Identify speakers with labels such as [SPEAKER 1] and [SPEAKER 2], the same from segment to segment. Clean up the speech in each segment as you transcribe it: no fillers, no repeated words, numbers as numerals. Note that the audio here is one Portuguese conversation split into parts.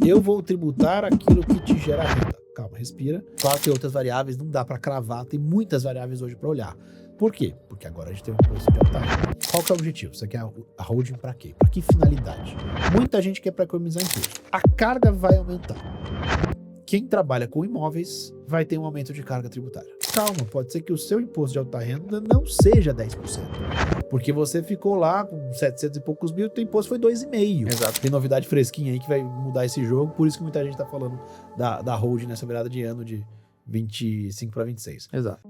[SPEAKER 1] eu vou tributar aquilo que te gera renda. Calma, respira. Claro que tem outras variáveis, não dá para cravar, tem muitas variáveis hoje para olhar. Por quê? Porque agora a gente tem um imposto de alta renda. Qual que é o objetivo? Você quer a holding para quê? Para que finalidade? Muita gente quer para economizar imposto. A carga vai aumentar. Quem trabalha com imóveis vai ter um aumento de carga tributária. Calma, pode ser que o seu imposto de alta renda não seja 10%. Porque você ficou lá com 700 e poucos mil, teu imposto foi 2,5%.
[SPEAKER 2] Exato.
[SPEAKER 1] Tem novidade fresquinha aí que vai mudar esse jogo, por isso que muita gente tá falando da holding nessa virada de ano de 25 para 26.
[SPEAKER 2] Exato.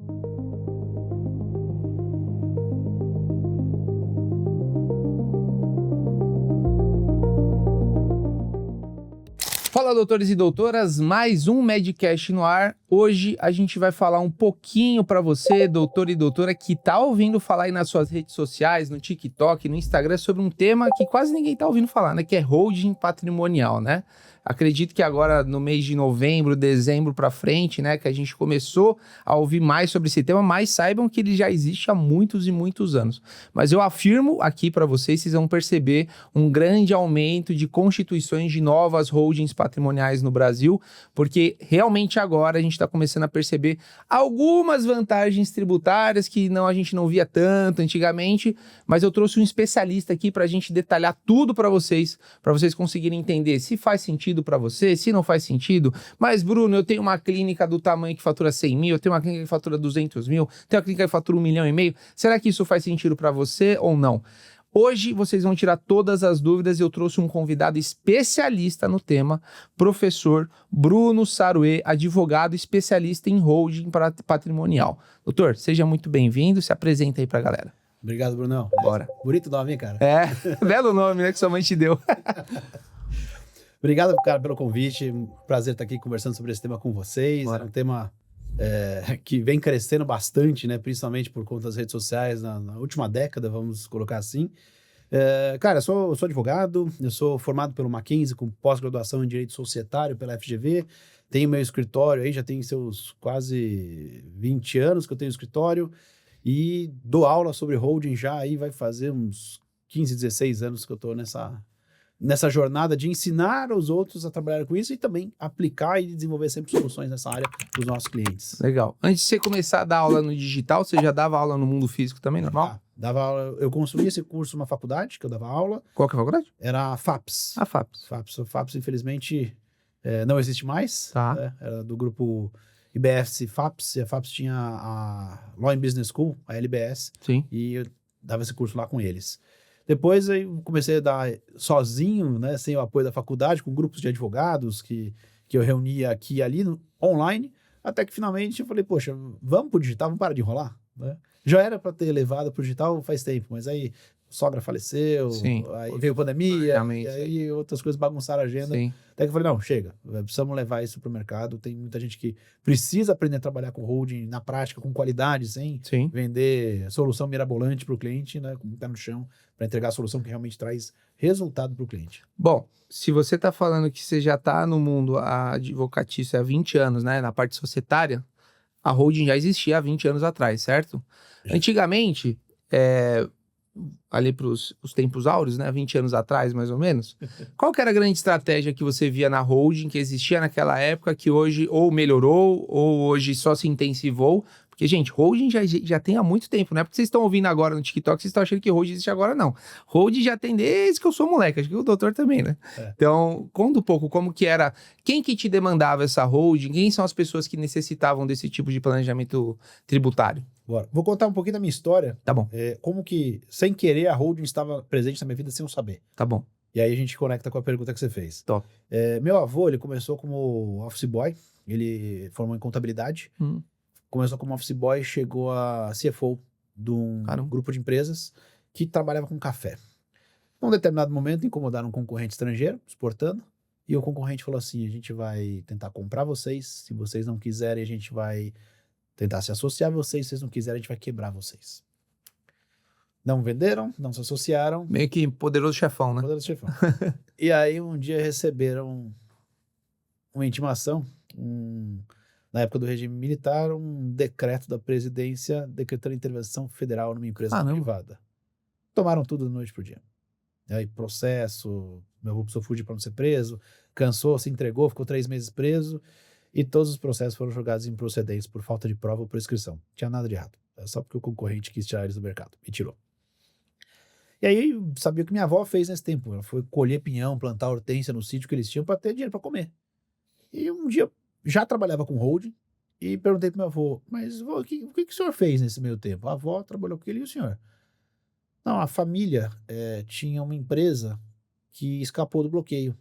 [SPEAKER 2] Fala, doutores e doutoras, mais um Medcast no ar. Hoje a gente vai falar um pouquinho para você, doutor e doutora, que tá ouvindo falar aí nas suas redes sociais, no TikTok, no Instagram, sobre um tema que quase ninguém tá ouvindo falar, né? Que é holding patrimonial, né? Acredito que agora no mês de novembro, dezembro para frente, né, que a gente começou a ouvir mais sobre esse tema, mas saibam que ele já existe há muitos e muitos anos. Mas eu afirmo aqui para vocês vão perceber um grande aumento de constituições de novas holdings patrimoniais no Brasil, porque realmente agora a gente está começando a perceber algumas vantagens tributárias que a gente não via tanto antigamente, mas eu trouxe um especialista aqui para a gente detalhar tudo para vocês conseguirem entender se faz sentido para você, se não faz sentido. Mas, Bruno, eu tenho uma clínica do tamanho que fatura 100 mil, eu tenho uma clínica que fatura 200 mil, tenho uma clínica que fatura 1,5 milhão. Será que isso faz sentido para você ou não? Hoje vocês vão tirar todas as dúvidas e eu trouxe um convidado especialista no tema, professor Bruno Saruê, advogado especialista em holding patrimonial. Doutor, seja muito bem-vindo, se apresenta aí pra galera.
[SPEAKER 1] Obrigado, Brunão.
[SPEAKER 2] Bora.
[SPEAKER 1] Bonito nome, hein, cara?
[SPEAKER 2] Belo nome, né, que sua mãe te deu.
[SPEAKER 1] Obrigado, cara, pelo convite. Prazer estar aqui conversando sobre esse tema com vocês.
[SPEAKER 2] Bora.
[SPEAKER 1] É um tema que vem crescendo bastante, né? Principalmente por conta das redes sociais na última década, vamos colocar assim. Cara, eu sou advogado, eu sou formado pelo Mackenzie com pós-graduação em Direito Societário pela FGV. Tenho meu escritório aí, já tem seus quase 20 anos que eu tenho escritório e dou aula sobre holding já aí vai fazer uns 15, 16 anos que eu tô nessa jornada de ensinar os outros a trabalhar com isso e também aplicar e desenvolver sempre soluções nessa área para os nossos clientes.
[SPEAKER 2] Legal. Antes de você começar a dar aula no digital, você já dava aula no mundo físico também, normal?
[SPEAKER 1] Dava aula, eu construí esse curso numa faculdade que eu dava aula.
[SPEAKER 2] Qual que é a faculdade?
[SPEAKER 1] Era a FAPS.
[SPEAKER 2] A FAPS.
[SPEAKER 1] FAPS, infelizmente, não existe mais.
[SPEAKER 2] Tá.
[SPEAKER 1] Né? Era do grupo IBS FAPS, e a FAPS tinha a Law and Business School, a LBS,
[SPEAKER 2] Sim.
[SPEAKER 1] e eu dava esse curso lá com eles. Depois eu comecei a dar sozinho, né, sem o apoio da faculdade, com grupos de advogados que eu reunia aqui e ali, online, até que finalmente eu falei, poxa, vamos pro digital, vamos parar de enrolar, né? Já era para ter levado pro digital faz tempo, mas aí sogra faleceu,
[SPEAKER 2] Sim.
[SPEAKER 1] aí veio pandemia,
[SPEAKER 2] Realmente.
[SPEAKER 1] e aí outras coisas bagunçaram a agenda.
[SPEAKER 2] Sim.
[SPEAKER 1] Até que eu falei, não, chega, precisamos levar isso pro mercado, tem muita gente que precisa aprender a trabalhar com holding na prática, com qualidade, sem
[SPEAKER 2] Sim.
[SPEAKER 1] vender solução mirabolante pro cliente, né, com o pé no chão, para entregar a solução que realmente traz resultado pro cliente.
[SPEAKER 2] Bom, se você está falando que você já está no mundo advocatício há 20 anos, né, na parte societária, a holding já existia há 20 anos atrás, certo?
[SPEAKER 1] Já.
[SPEAKER 2] Antigamente, ali para os tempos áureos, né, 20 anos atrás, mais ou menos, qual que era a grande estratégia que você via na holding, que existia naquela época, que hoje ou melhorou, ou hoje só se intensivou? Porque, gente, holding já tem há muito tempo, não é porque vocês estão ouvindo agora no TikTok, vocês estão achando que holding existe agora, não. Holding já tem desde que eu sou moleque, acho que o doutor também, né? Então, conta um pouco como que era, quem que te demandava essa holding, quem são as pessoas que necessitavam desse tipo de planejamento tributário?
[SPEAKER 1] Bora. Vou contar um pouquinho da minha história,
[SPEAKER 2] Tá bom,
[SPEAKER 1] como que, sem querer, a holding estava presente na minha vida sem eu saber.
[SPEAKER 2] tá bom.
[SPEAKER 1] E aí a gente conecta com a pergunta que você fez.
[SPEAKER 2] Top.
[SPEAKER 1] Meu avô, ele começou como office boy, ele formou em contabilidade, começou como office boy, chegou a CFO de um
[SPEAKER 2] Caramba.
[SPEAKER 1] grupo de empresas que trabalhava com café. Num determinado momento, incomodaram um concorrente estrangeiro, exportando, e o concorrente falou assim, a gente vai tentar comprar vocês, se vocês não quiserem, a gente vai tentar se associar a vocês, se vocês não quiserem, a gente vai quebrar vocês. Não venderam, não se associaram.
[SPEAKER 2] Meio que poderoso chefão, né?
[SPEAKER 1] Poderoso chefão. E aí um dia receberam uma intimação, na época do regime militar, um decreto da presidência decretando intervenção federal numa empresa privada. Tomaram tudo da noite pro dia. Aí processo, meu avô precisou fugir para não ser preso, cansou, se entregou, ficou 3 meses preso, e todos os processos foram julgados improcedentes por falta de prova ou prescrição. Não tinha nada de errado. É só porque o concorrente quis tirar eles do mercado. E tirou. E aí, sabia o que minha avó fez nesse tempo. Ela foi colher pinhão, plantar hortênsia no sítio que eles tinham para ter dinheiro para comer. E um dia, já trabalhava com holding, e perguntei pro meu avô, mas vô, o que o senhor fez nesse meio tempo? A avó trabalhou com ele e o senhor? Não, a família tinha uma empresa que escapou do bloqueio.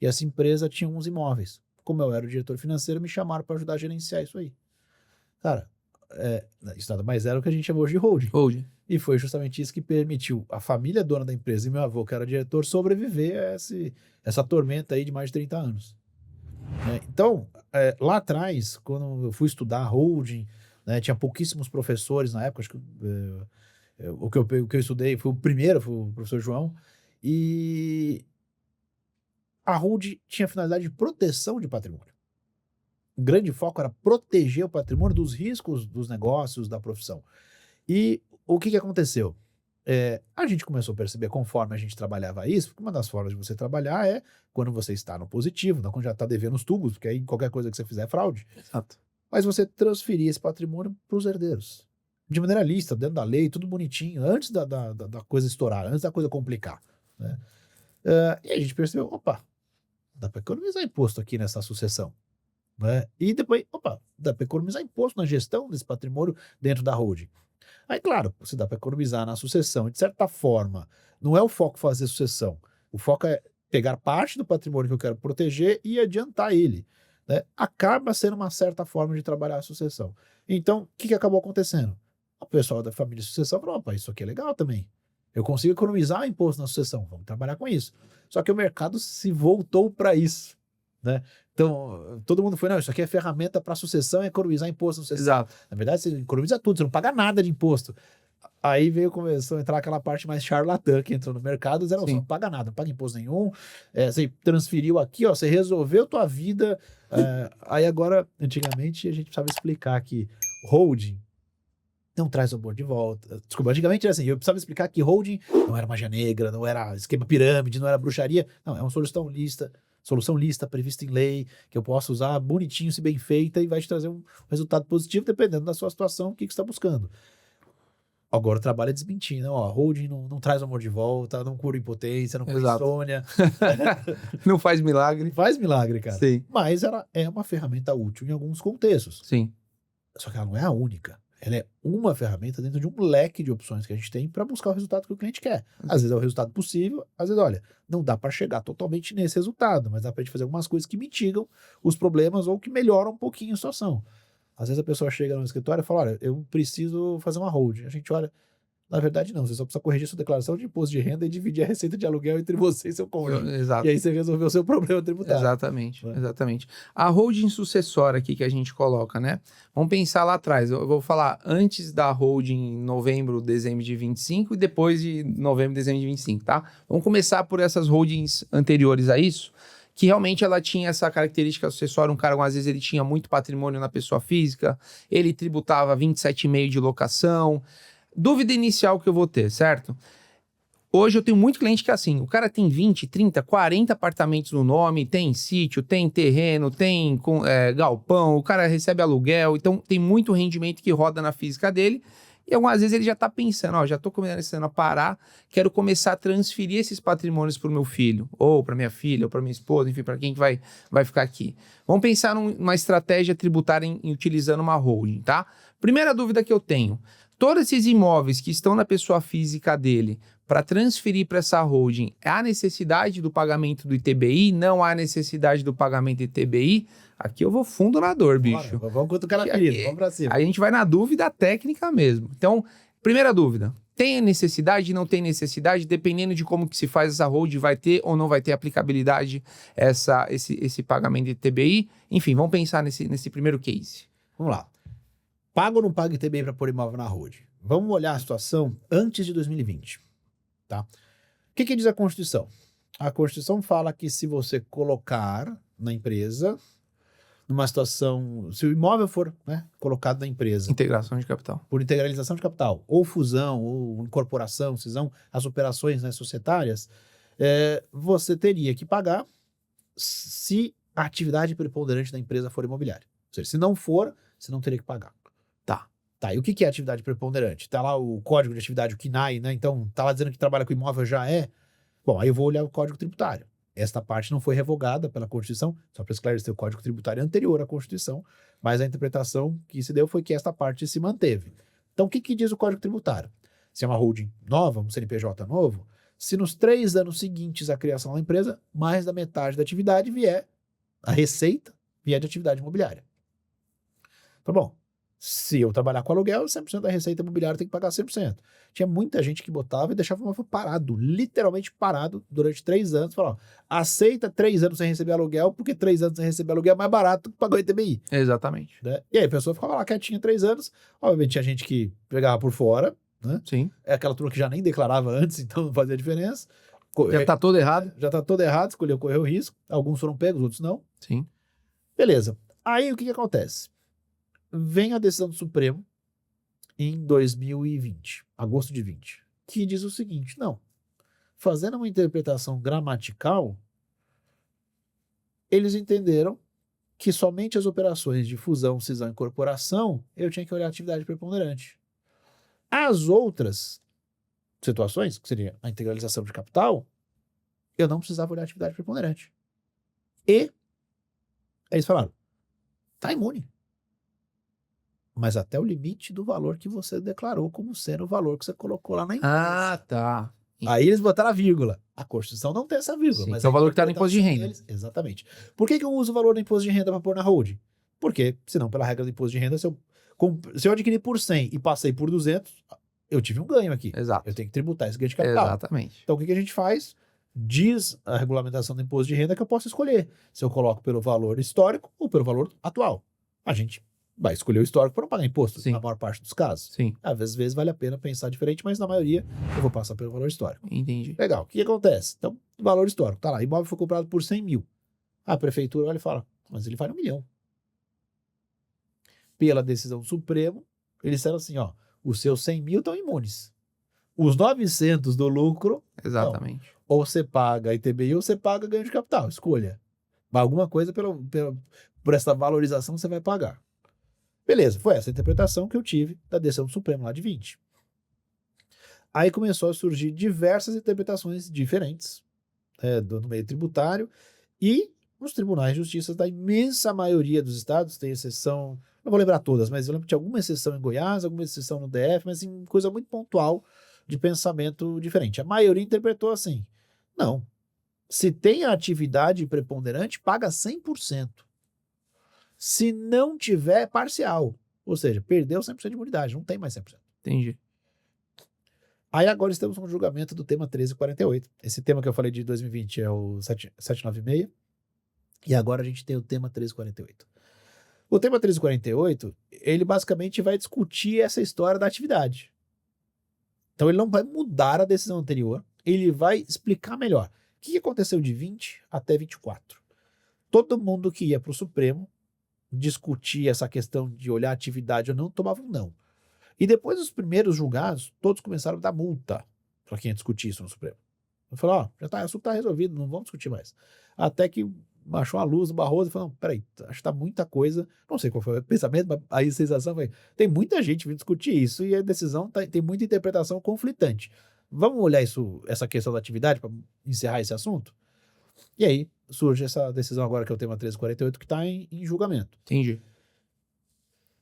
[SPEAKER 1] E essa empresa tinha uns imóveis. Como eu era o diretor financeiro, me chamaram para ajudar a gerenciar isso aí. Cara, isso nada mais era o que a gente chama hoje de holding.
[SPEAKER 2] Holding.
[SPEAKER 1] E foi justamente isso que permitiu a família dona da empresa e meu avô, que era diretor, sobreviver a essa tormenta aí de mais de 30 anos. Né? Então, lá atrás, quando eu fui estudar holding, né, tinha pouquíssimos professores na época, acho que o que eu estudei foi o primeiro, foi o professor João, e a holding tinha a finalidade de proteção de patrimônio. O grande foco era proteger o patrimônio dos riscos dos negócios, da profissão. E o que aconteceu? A gente começou a perceber, conforme a gente trabalhava isso, porque uma das formas de você trabalhar é quando você está no positivo, não quando já está devendo os tubos, porque aí qualquer coisa que você fizer é fraude.
[SPEAKER 2] Exato.
[SPEAKER 1] Mas você transferir esse patrimônio para os herdeiros. De maneira lícita, dentro da lei, tudo bonitinho, antes da coisa estourar, antes da coisa complicar. Né? E a gente percebeu, opa, dá para economizar imposto aqui nessa sucessão. Né? E depois, opa, dá para economizar imposto na gestão desse patrimônio dentro da holding. Aí, claro, você dá para economizar na sucessão. E, de certa forma, não é o foco fazer sucessão. O foco é pegar parte do patrimônio que eu quero proteger e adiantar ele. Né? Acaba sendo uma certa forma de trabalhar a sucessão. Então, o que acabou acontecendo? O pessoal da família de sucessão falou, opa, isso aqui é legal também. Eu consigo economizar imposto na sucessão, vamos trabalhar com isso. Só que o mercado se voltou para isso. Né? Então, todo mundo foi, não, isso aqui é ferramenta para sucessão e economizar imposto na sucessão.
[SPEAKER 2] Exato.
[SPEAKER 1] Na verdade, você economiza tudo, você não paga nada de imposto. Aí começou a entrar aquela parte mais charlatã que entrou no mercado, dizendo, você não paga nada, não paga imposto nenhum, você transferiu aqui, ó, você resolveu tua vida. Aí agora, antigamente, a gente precisava explicar que holding não traz o amor de volta. Desculpa, antigamente era assim, eu precisava explicar que holding não era magia negra, não era esquema pirâmide, não era bruxaria. Não, é uma solução lista prevista em lei, que eu posso usar bonitinho, se bem feita, e vai te trazer um resultado positivo, dependendo da sua situação, o que você está buscando. Agora o trabalho é desmentir, não, ó, holding não traz o amor de volta, não cura impotência, não cura insônia.
[SPEAKER 2] Não faz milagre.
[SPEAKER 1] Faz milagre, cara.
[SPEAKER 2] Sim.
[SPEAKER 1] Mas ela é uma ferramenta útil em alguns contextos.
[SPEAKER 2] Sim.
[SPEAKER 1] Só que ela não é a única. Ela é uma ferramenta dentro de um leque de opções que a gente tem para buscar o resultado que o cliente quer. Às vezes é o resultado possível, às vezes, olha, não dá para chegar totalmente nesse resultado, mas dá para a gente fazer algumas coisas que mitigam os problemas ou que melhoram um pouquinho a situação. Às vezes a pessoa chega no escritório e fala, olha, eu preciso fazer uma holding. A gente olha, na verdade não, você só precisa corrigir sua declaração de imposto de renda e dividir a receita de aluguel entre você e seu cônjuge.
[SPEAKER 2] Exato.
[SPEAKER 1] E aí você resolveu o seu problema tributário.
[SPEAKER 2] Exatamente, exatamente. A holding sucessória aqui que a gente coloca, né? Vamos pensar lá atrás. Eu vou falar antes da holding novembro, dezembro de 25 e depois de novembro, dezembro de 25, tá? Vamos começar por essas holdings anteriores a isso, que realmente ela tinha essa característica sucessória. Um cara, às vezes, ele tinha muito patrimônio na pessoa física, ele tributava 27,5% de locação. Dúvida inicial que eu vou ter, certo? Hoje eu tenho muito cliente que é assim, o cara tem 20, 30, 40 apartamentos no nome, tem sítio, tem terreno, tem galpão, o cara recebe aluguel, então tem muito rendimento que roda na física dele. E algumas vezes ele já está pensando, ó, já estou começando a parar, quero começar a transferir esses patrimônios para o meu filho, ou para minha filha, ou para minha esposa, enfim, para quem que vai ficar aqui. Vamos pensar numa estratégia tributária em utilizando uma holding, tá? Primeira dúvida que eu tenho, todos esses imóveis que estão na pessoa física dele, para transferir para essa holding, há necessidade do pagamento do ITBI? Não há necessidade do pagamento do ITBI? Aqui eu vou fundo na dor, bicho.
[SPEAKER 1] Bora, vamos cutucar na ferida, vamos pra cima.
[SPEAKER 2] Aí a gente vai na dúvida técnica mesmo. Então, primeira dúvida. Tem necessidade, não tem necessidade? Dependendo de como que se faz essa holding, vai ter ou não vai ter aplicabilidade esse pagamento de ITBI? Enfim, vamos pensar nesse primeiro case.
[SPEAKER 1] Vamos lá. Paga ou não paga ITBI para pôr imóvel na holding? Vamos olhar a situação antes de 2020. Tá? O que diz a Constituição? A Constituição fala que se você colocar na empresa, numa situação, se o imóvel for, né, colocado na empresa
[SPEAKER 2] Integração de capital.
[SPEAKER 1] por integralização de capital, ou fusão, ou incorporação, cisão, as operações, né, societárias, você teria que pagar se a atividade preponderante da empresa for imobiliária. Ou seja, se não for, você não teria que pagar. Tá, e o que é atividade preponderante? Tá lá o código de atividade, o CNAE, né? Então, tá lá dizendo que trabalha com imóvel, já é. Bom, aí eu vou olhar o código tributário. Esta parte não foi revogada pela Constituição, só para esclarecer, o código tributário é anterior à Constituição, mas a interpretação que se deu foi que esta parte se manteve. Então, o que diz o código tributário? Se é uma holding nova, um CNPJ novo, se nos 3 anos seguintes à criação da empresa, mais da metade da atividade vier, a receita vier de atividade imobiliária. Tá bom. Se eu trabalhar com aluguel, 100% da receita imobiliária tem que pagar 100%. Tinha muita gente que botava e deixava o imóvel parado, literalmente parado, durante 3 anos. Falava, aceita 3 anos sem receber aluguel, porque 3 anos sem receber aluguel é mais barato que pagar o ITBI.
[SPEAKER 2] Exatamente.
[SPEAKER 1] Né? E aí a pessoa ficava lá quietinha 3 anos. Obviamente tinha gente que pegava por fora, né?
[SPEAKER 2] Sim.
[SPEAKER 1] É aquela turma que já nem declarava antes, então não fazia diferença.
[SPEAKER 2] Já tá todo errado.
[SPEAKER 1] Já tá todo errado, escolheu correr o risco. Alguns foram pegos, outros não.
[SPEAKER 2] Sim.
[SPEAKER 1] Beleza. Aí o que acontece? Vem a decisão do Supremo em 2020, agosto de 20, que diz o seguinte, não, fazendo uma interpretação gramatical, eles entenderam que somente as operações de fusão, cisão e incorporação, eu tinha que olhar a atividade preponderante. As outras situações, que seria a integralização de capital, eu não precisava olhar a atividade preponderante. E eles falaram, tá imune. Mas até o limite do valor que você declarou como sendo o valor que você colocou lá na empresa.
[SPEAKER 2] Ah, tá.
[SPEAKER 1] Aí eles botaram a vírgula. A Constituição não tem essa vírgula.
[SPEAKER 2] Sim,
[SPEAKER 1] mas
[SPEAKER 2] que é o valor que está no imposto de renda.
[SPEAKER 1] Exatamente. Por que eu uso o valor do imposto de renda para pôr na holding? Porque, senão, pela regra do imposto de renda, se eu adquirir por 100 e passei por 200, eu tive um ganho aqui.
[SPEAKER 2] Exato.
[SPEAKER 1] Eu tenho que tributar esse ganho de capital.
[SPEAKER 2] Exatamente.
[SPEAKER 1] Então, o que a gente faz? Diz a regulamentação do imposto de renda que eu posso escolher se eu coloco pelo valor histórico ou pelo valor atual. A gente vai escolher o histórico para não pagar imposto,
[SPEAKER 2] Sim.
[SPEAKER 1] na maior parte dos casos.
[SPEAKER 2] Sim.
[SPEAKER 1] Às vezes vale a pena pensar diferente, mas na maioria eu vou passar pelo valor histórico.
[SPEAKER 2] Entendi.
[SPEAKER 1] Legal, o que acontece? Então, valor histórico, tá lá, imóvel foi comprado por 100 mil. A prefeitura olha e fala, mas ele vale 1 milhão. Pela decisão do Supremo, eles disseram assim, ó, os seus 100 mil estão imunes. Os 900 do lucro,
[SPEAKER 2] Exatamente.
[SPEAKER 1] não. Ou você paga ITBI ou você paga ganho de capital, escolha. Mas alguma coisa por essa valorização você vai pagar. Beleza, foi essa a interpretação que eu tive da decisão do Supremo lá de 20. Aí começou a surgir diversas interpretações diferentes no meio tributário e os tribunais de justiça da imensa maioria dos estados, tem exceção, não vou lembrar todas, mas eu lembro que tinha alguma exceção em Goiás, alguma exceção no DF, mas em coisa muito pontual de pensamento diferente. A maioria interpretou assim, não, se tem a atividade preponderante, paga 100%. Se não tiver, é parcial. Ou seja, perdeu 100% de imunidade, não tem mais 100%.
[SPEAKER 2] Entendi.
[SPEAKER 1] Aí agora estamos com o julgamento do tema 1348. Esse tema que eu falei de 2020 é o 796. E agora a gente tem o tema 1348. O tema 1348, ele basicamente vai discutir essa história da atividade. Então ele não vai mudar a decisão anterior, ele vai explicar melhor. O que aconteceu de 20 até 24? Todo mundo que ia para o Supremo discutir essa questão de olhar a atividade ou não, tomava um não. E depois dos primeiros julgados, todos começaram a dar multa para quem ia discutir isso no Supremo. Eu falei, ó, já tá, o assunto tá resolvido, não vamos discutir mais. Até que baixou a luz do Barroso e falou, não, peraí, acho que tá muita coisa, não sei qual foi o pensamento, mas a sensação foi, tem muita gente vindo discutir isso e a decisão tem muita interpretação conflitante. Vamos olhar essa questão da atividade para encerrar esse assunto? E aí surge essa decisão agora que é o tema 1348 que está em julgamento.
[SPEAKER 2] Entendi.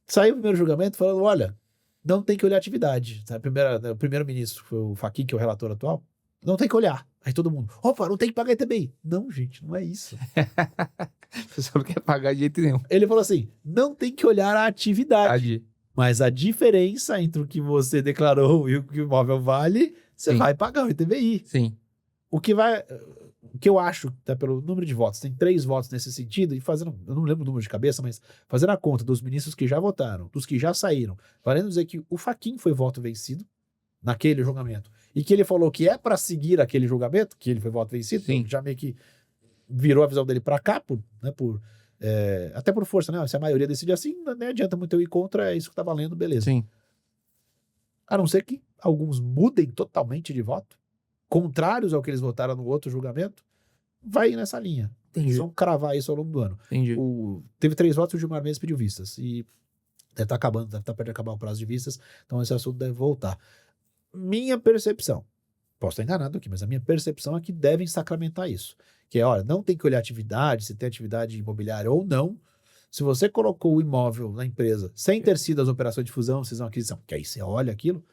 [SPEAKER 1] Saiu o primeiro julgamento falando, olha, não tem que olhar a atividade. O primeiro-ministro, foi o Fachin, que é o relator atual, não tem que olhar. Aí todo mundo, opa, não tem que pagar ITBI. Não, gente, não é isso.
[SPEAKER 2] Você não quer pagar de jeito nenhum.
[SPEAKER 1] Ele falou assim, não tem que olhar a atividade. Mas a diferença entre o que você declarou e o que o imóvel vale, você vai pagar o ITBI.
[SPEAKER 2] Sim.
[SPEAKER 1] O que eu acho, até pelo número de votos, tem 3 votos nesse sentido, e eu não lembro o número de cabeça, mas fazendo a conta dos ministros que já votaram, dos que já saíram, valendo dizer que o Fachin foi voto vencido naquele julgamento, e que ele falou que é para seguir aquele julgamento, que ele foi voto vencido, então já meio que virou a visão dele para cá, por Até por força, né? Se a maioria decide assim, não adianta muito eu ir contra, é isso que tá valendo, beleza.
[SPEAKER 2] Sim.
[SPEAKER 1] A não ser que alguns mudem totalmente de voto, contrários ao que eles votaram no outro julgamento, vai nessa linha.
[SPEAKER 2] Entendi.
[SPEAKER 1] Eles vão cravar isso ao longo do ano.
[SPEAKER 2] Entendi.
[SPEAKER 1] Teve 3 votos e o Gilmar Mendes pediu vistas. E deve estar acabando, deve estar perto de acabar o prazo de vistas, então esse assunto deve voltar. Minha percepção, posso estar enganado aqui, mas a minha percepção é que devem sacramentar isso. Que é, olha, não tem que olhar atividade, se tem atividade imobiliária ou não. Se você colocou o imóvel na empresa sem ter sido as operações de fusão, cisão, aquisição, que aí você olha aquilo,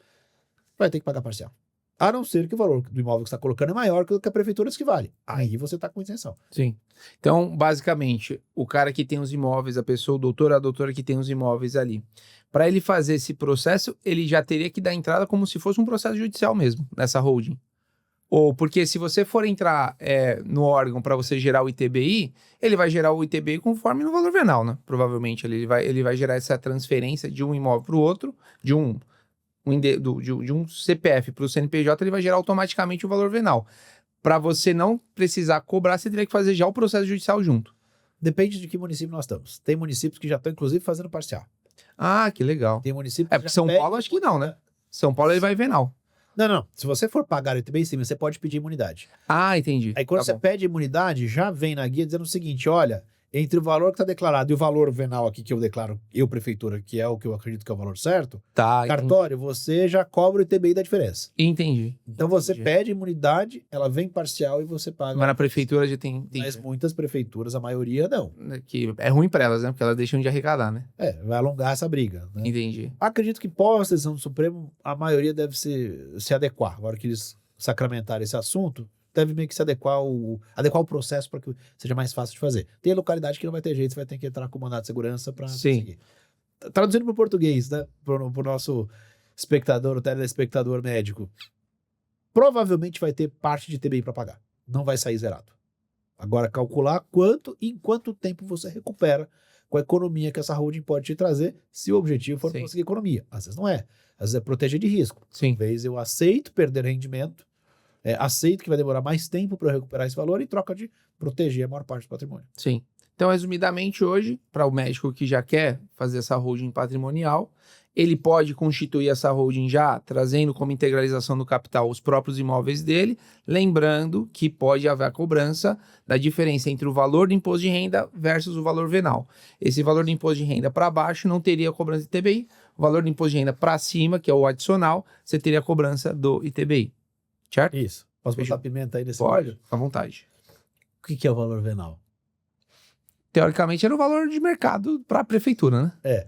[SPEAKER 1] vai ter que pagar parcial. A não ser que o valor do imóvel que você está colocando é maior que a prefeitura diz que vale. Aí você está com isenção.
[SPEAKER 2] Sim. Então, basicamente, o cara que tem os imóveis, a pessoa, o doutor, a doutora que tem os imóveis ali, para ele fazer esse processo, ele já teria que dar entrada como se fosse um processo judicial mesmo, nessa holding. Ou porque se você for entrar no órgão para você gerar o ITBI, ele vai gerar o ITBI conforme no valor venal, né? Provavelmente ele vai gerar essa transferência de um imóvel para o outro, de um CPF para o CNPJ, ele vai gerar automaticamente o valor venal. Para você não precisar cobrar, você teria que fazer já o processo judicial junto.
[SPEAKER 1] Depende de que município nós estamos. Tem municípios que já estão, inclusive, fazendo parcial.
[SPEAKER 2] Ah, que legal.
[SPEAKER 1] Tem municípios
[SPEAKER 2] porque São Paulo acho que não, né? São Paulo ele vai venal.
[SPEAKER 1] Não. Se você for pagar o ITBI em cima, você pode pedir imunidade.
[SPEAKER 2] Ah, entendi.
[SPEAKER 1] Aí quando você pede imunidade, já vem na guia dizendo o seguinte, olha, entre o valor que está declarado e o valor venal aqui que eu declaro, eu, prefeitura, que é o que eu acredito que é o valor certo, cartório, você já cobra o ITBI da diferença.
[SPEAKER 2] Entendi.
[SPEAKER 1] Então você pede imunidade, ela vem parcial e você paga.
[SPEAKER 2] Mas na prefeitura já tem...
[SPEAKER 1] Mas muitas prefeituras, a maioria não.
[SPEAKER 2] Que é ruim para elas, né? Porque elas deixam de arrecadar, né?
[SPEAKER 1] Vai alongar essa briga. Né?
[SPEAKER 2] Entendi.
[SPEAKER 1] Acredito que pós decisão do Supremo, a maioria deve se adequar. Agora que eles sacramentaram esse assunto, deve meio que se adequar o processo para que seja mais fácil de fazer. Tem localidade que não vai ter jeito, você vai ter que entrar com mandado de segurança para conseguir. Traduzindo para o português, né? Para o nosso espectador, o telespectador médico, provavelmente vai ter parte de TBI para pagar. Não vai sair zerado. Agora, calcular quanto e em quanto tempo você recupera com a economia que essa holding pode te trazer, se o objetivo for conseguir economia. Às vezes não é. Às vezes é proteger de risco. Talvez eu aceito perder rendimento, aceito que vai demorar mais tempo para eu recuperar esse valor em troca de proteger a maior parte do patrimônio.
[SPEAKER 2] Sim. Então, resumidamente, hoje, para o médico que já quer fazer essa holding patrimonial, ele pode constituir essa holding já trazendo como integralização do capital os próprios imóveis dele, lembrando que pode haver a cobrança da diferença entre o valor do imposto de renda versus o valor venal. Esse valor do imposto de renda para baixo não teria cobrança de ITBI, o valor do imposto de renda para cima, que é o adicional, você teria a cobrança do ITBI. Certo?
[SPEAKER 1] Isso. Posso botar pimenta aí nesse
[SPEAKER 2] Pode,
[SPEAKER 1] molho?
[SPEAKER 2] à vontade.
[SPEAKER 1] O que é o valor venal?
[SPEAKER 2] Teoricamente era o valor de mercado para a prefeitura, né?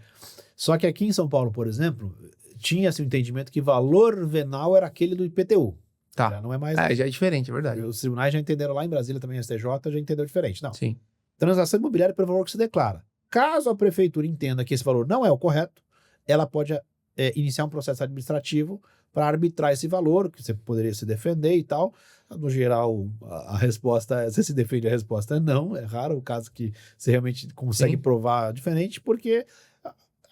[SPEAKER 1] Só que aqui em São Paulo, por exemplo, tinha-se o entendimento que valor venal era aquele do IPTU.
[SPEAKER 2] Tá.
[SPEAKER 1] Já não é mais...
[SPEAKER 2] já é diferente, é verdade.
[SPEAKER 1] Os tribunais já entenderam lá em Brasília, também a STJ já entendeu diferente. Não.
[SPEAKER 2] Sim.
[SPEAKER 1] Transação imobiliária pelo valor que se declara. Caso a prefeitura entenda que esse valor não é o correto, ela pode iniciar um processo administrativo para arbitrar esse valor, que você poderia se defender e tal. No geral, a resposta, você se defende, a resposta é não. É raro o caso que você realmente consegue provar diferente, porque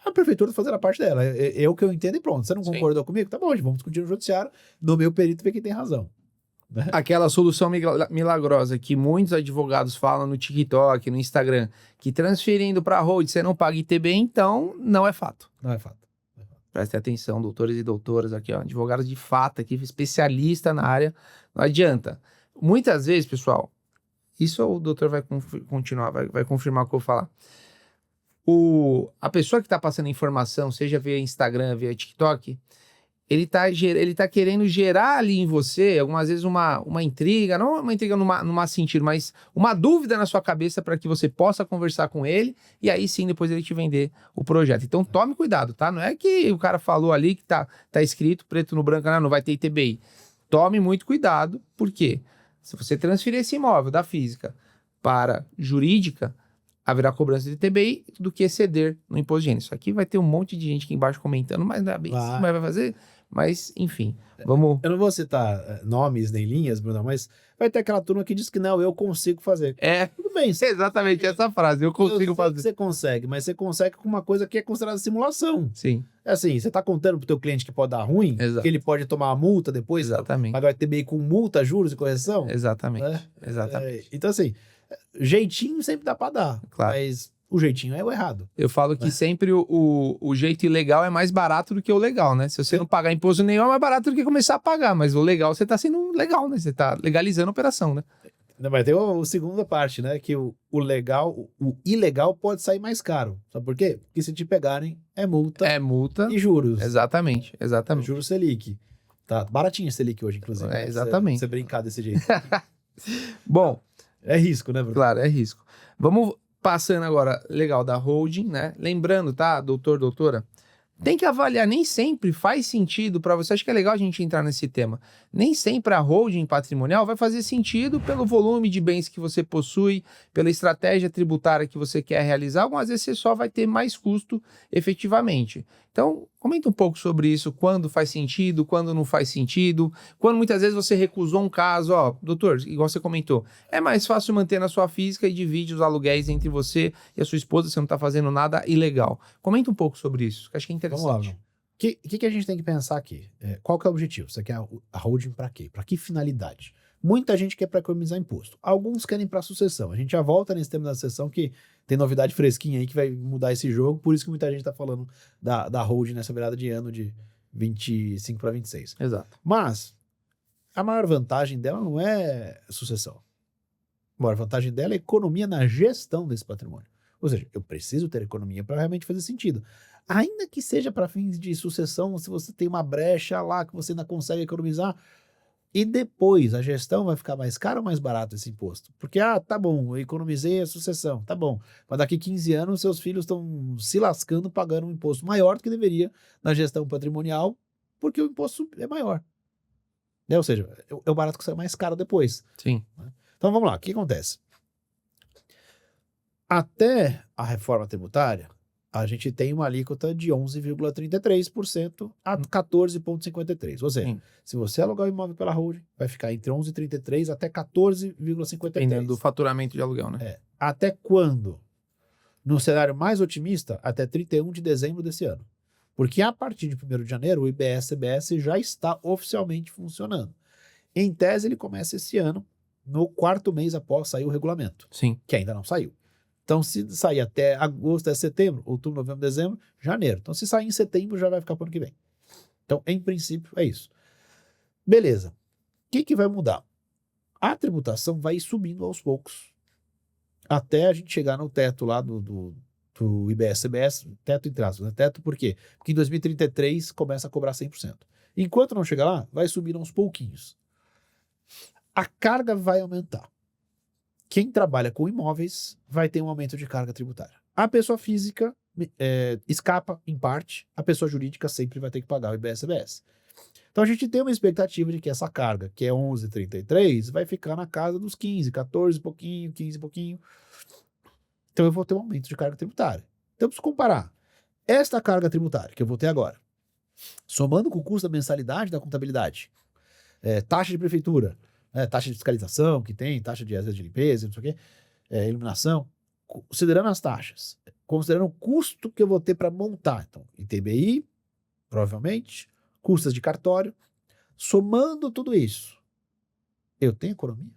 [SPEAKER 1] a prefeitura está fazendo a parte dela. É o que eu entendo e pronto. Você não concordou comigo? Tá bom, vamos discutir no judiciário, no meu perito ver quem tem razão. Né?
[SPEAKER 2] Aquela solução milagrosa que muitos advogados falam no TikTok, no Instagram, que transferindo para a hold você não paga ITB, então não é fato.
[SPEAKER 1] Não é fato.
[SPEAKER 2] Prestem atenção, doutores e doutoras aqui, ó, advogados de fato aqui, especialista na área, não adianta. Muitas vezes, pessoal, isso o doutor vai continuar, vai confirmar o que eu vou falar. A pessoa que está passando informação, seja via Instagram, via TikTok, ele tá querendo gerar ali em você, algumas vezes, uma intriga, não uma intriga numa sentido, mas uma dúvida na sua cabeça para que você possa conversar com ele e aí sim depois ele te vender o projeto. Então tome cuidado, tá? Não é que o cara falou ali que tá escrito preto no branco, não vai ter ITBI. Tome muito cuidado, porque se você transferir esse imóvel da física para jurídica, haverá cobrança de ITBI do que exceder no imposto de renda. Isso aqui vai ter um monte de gente aqui embaixo comentando, mas não é bem assim, mas vai fazer... Mas, enfim, vamos...
[SPEAKER 1] Eu não vou citar nomes nem linhas, Bruno, mas vai ter aquela turma que diz que não, eu consigo fazer.
[SPEAKER 2] Tudo bem. Exatamente essa frase, eu consigo fazer.
[SPEAKER 1] Você consegue, mas você consegue com uma coisa que é considerada simulação.
[SPEAKER 2] Sim.
[SPEAKER 1] É assim, você tá contando pro teu cliente que pode dar ruim, que ele pode tomar uma multa depois,
[SPEAKER 2] exatamente,
[SPEAKER 1] pagar o ITBI com multa, juros e correção?
[SPEAKER 2] Exatamente. Exatamente.
[SPEAKER 1] Então, assim, Jeitinho sempre dá pra dar,
[SPEAKER 2] Claro.
[SPEAKER 1] mas o jeitinho é o errado.
[SPEAKER 2] Eu falo que sempre o jeito ilegal é mais barato do que o legal, né? Se você não pagar imposto nenhum, é mais barato do que começar a pagar. Mas o legal, você tá sendo legal, né? Você tá legalizando a operação, né?
[SPEAKER 1] Não, mas tem a segunda parte, né? Que o legal, o ilegal pode sair mais caro. Sabe por quê? Porque se te pegarem, é multa
[SPEAKER 2] É multa.
[SPEAKER 1] e juros.
[SPEAKER 2] Exatamente, exatamente.
[SPEAKER 1] Juros Selic. Tá baratinho esse Selic hoje, inclusive.
[SPEAKER 2] É, exatamente.
[SPEAKER 1] Você brincar desse jeito.
[SPEAKER 2] Bom,
[SPEAKER 1] É risco, né, Bruno?
[SPEAKER 2] claro, é risco. Vamos passando agora, legal, da holding, né? Lembrando, tá, doutora? Tem que avaliar, nem sempre faz sentido para você. Acho que é legal a gente entrar nesse tema. Nem sempre a holding patrimonial vai fazer sentido pelo volume de bens que você possui, pela estratégia tributária que você quer realizar. Algumas vezes você só vai ter mais custo efetivamente. Então, comenta um pouco sobre isso, quando faz sentido, quando não faz sentido, quando muitas vezes você recusou um caso, ó, doutor, igual você comentou, é mais fácil manter na sua física e divide os aluguéis entre você e a sua esposa, você não está fazendo nada ilegal. Comenta um pouco sobre isso, que acho que é interessante.
[SPEAKER 1] Vamos lá, Bruno. O que a gente tem que pensar aqui? Qual que é o objetivo? Você quer a holding para quê? Para que finalidade? Muita gente quer para economizar imposto. Alguns querem para sucessão. A gente já volta nesse tema da sucessão que tem novidade fresquinha aí que vai mudar esse jogo. Por isso que muita gente está falando da holding nessa virada de ano de 25 para 26.
[SPEAKER 2] Exato.
[SPEAKER 1] Mas a maior vantagem dela não é sucessão. A maior vantagem dela é economia na gestão desse patrimônio. Ou seja, eu preciso ter economia para realmente fazer sentido. Ainda que seja para fins de sucessão, se você tem uma brecha lá que você ainda consegue economizar, e depois a gestão vai ficar mais caro ou mais barato esse imposto? Porque, tá bom, eu economizei a sucessão, tá bom. Mas daqui 15 anos seus filhos estão se lascando pagando um imposto maior do que deveria na gestão patrimonial, porque o imposto é maior. Né? Ou seja, é o barato que sai mais caro depois.
[SPEAKER 2] Sim.
[SPEAKER 1] Então vamos lá, o que acontece? Até a reforma tributária, a gente tem uma alíquota de 11,33% a 14,53%. Ou seja, se você alugar o imóvel pela holding, vai ficar entre 11,33% até 14,53%.
[SPEAKER 2] Dependendo do faturamento de aluguel, né?
[SPEAKER 1] Até quando? No cenário mais otimista, até 31 de dezembro desse ano. Porque a partir de 1º de janeiro, o IBS-CBS já está oficialmente funcionando. Em tese, ele começa esse ano, no 4º mês após sair o regulamento.
[SPEAKER 2] Sim.
[SPEAKER 1] Que ainda não saiu. Então, se sair até agosto, até setembro, outubro, novembro, dezembro, janeiro. Então, se sair em setembro, já vai ficar para o ano que vem. Então, em princípio, é isso. Beleza. O que vai mudar? A tributação vai subindo aos poucos. Até a gente chegar no teto lá do IBS-CBS, teto entre aspas, né? Teto por quê? Porque em 2033 começa a cobrar 100%. Enquanto não chegar lá, vai subir aos pouquinhos. A carga vai aumentar. Quem trabalha com imóveis vai ter um aumento de carga tributária. A pessoa física escapa, em parte, a pessoa jurídica sempre vai ter que pagar o IBS-CBS. Então a gente tem uma expectativa de que essa carga, que é 11,33, vai ficar na casa dos 15, 14 e pouquinho, 15 e pouquinho. Então eu vou ter um aumento de carga tributária. Então eu preciso comparar esta carga tributária que eu vou ter agora, somando com o custo da mensalidade da contabilidade, taxa de prefeitura, taxa de fiscalização que tem, taxa de limpeza, não sei o quê, iluminação, considerando as taxas, considerando o custo que eu vou ter para montar, então, ITBI, provavelmente, custas de cartório, somando tudo isso, eu tenho economia?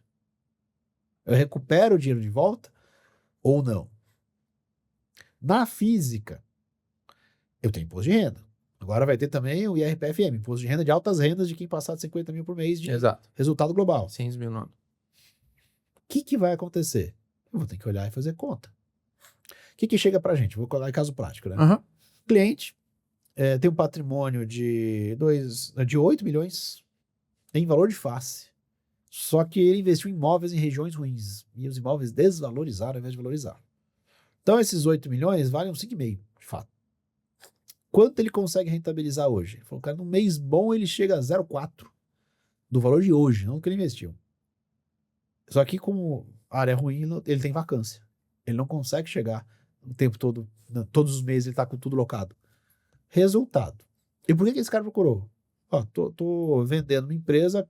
[SPEAKER 1] Eu recupero o dinheiro de volta ou não? Na física, eu tenho imposto de renda. Agora vai ter também o IRPFM, imposto de renda de altas rendas de quem passar de 50 mil por mês de resultado global.
[SPEAKER 2] 100 mil no ano.
[SPEAKER 1] O que vai acontecer? Eu vou ter que olhar e fazer conta. O que chega pra gente? Vou colocar em caso prático, né?
[SPEAKER 2] Uhum.
[SPEAKER 1] Cliente tem um patrimônio de 8 milhões em valor de face. Só que ele investiu em imóveis em regiões ruins. E os imóveis desvalorizaram ao invés de valorizar. Então esses 8 milhões valem uns 5,5, de fato. Quanto ele consegue rentabilizar hoje? Ele falou, cara, num mês bom ele chega a 0,4 do valor de hoje, não do que ele investiu. Só que como a área é ruim, ele tem vacância. Ele não consegue chegar o tempo todo, todos os meses ele está com tudo locado. Resultado. E por que esse cara procurou? Tô vendendo uma empresa,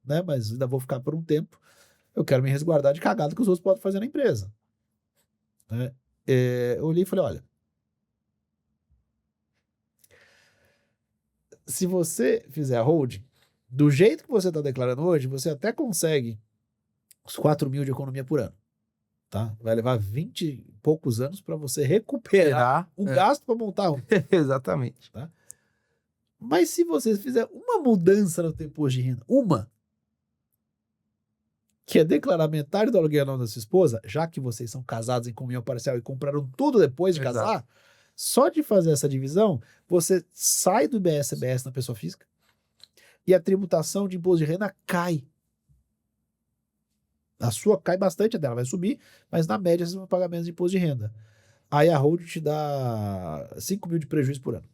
[SPEAKER 1] né, mas ainda vou ficar por um tempo. Eu quero me resguardar de cagada que os outros podem fazer na empresa. Né? Eu olhei e falei, olha, se você fizer a holding, do jeito que você está declarando hoje, você até consegue os 4 mil de economia por ano. tá? Vai levar 20 e poucos anos para você recuperar o gasto para montar um.
[SPEAKER 2] Exatamente.
[SPEAKER 1] Tá? Mas se você fizer uma mudança no teu imposto de renda, que é declarar metade do aluguel ao nome da sua esposa, já que vocês são casados em comunhão parcial e compraram tudo depois de casar, só de fazer essa divisão, você sai do IBS-CBS na pessoa física e a tributação de imposto de renda cai. A sua cai bastante, a dela vai subir, mas na média você vai pagar menos de imposto de renda. Aí a holding te dá 5 mil de prejuízo por ano.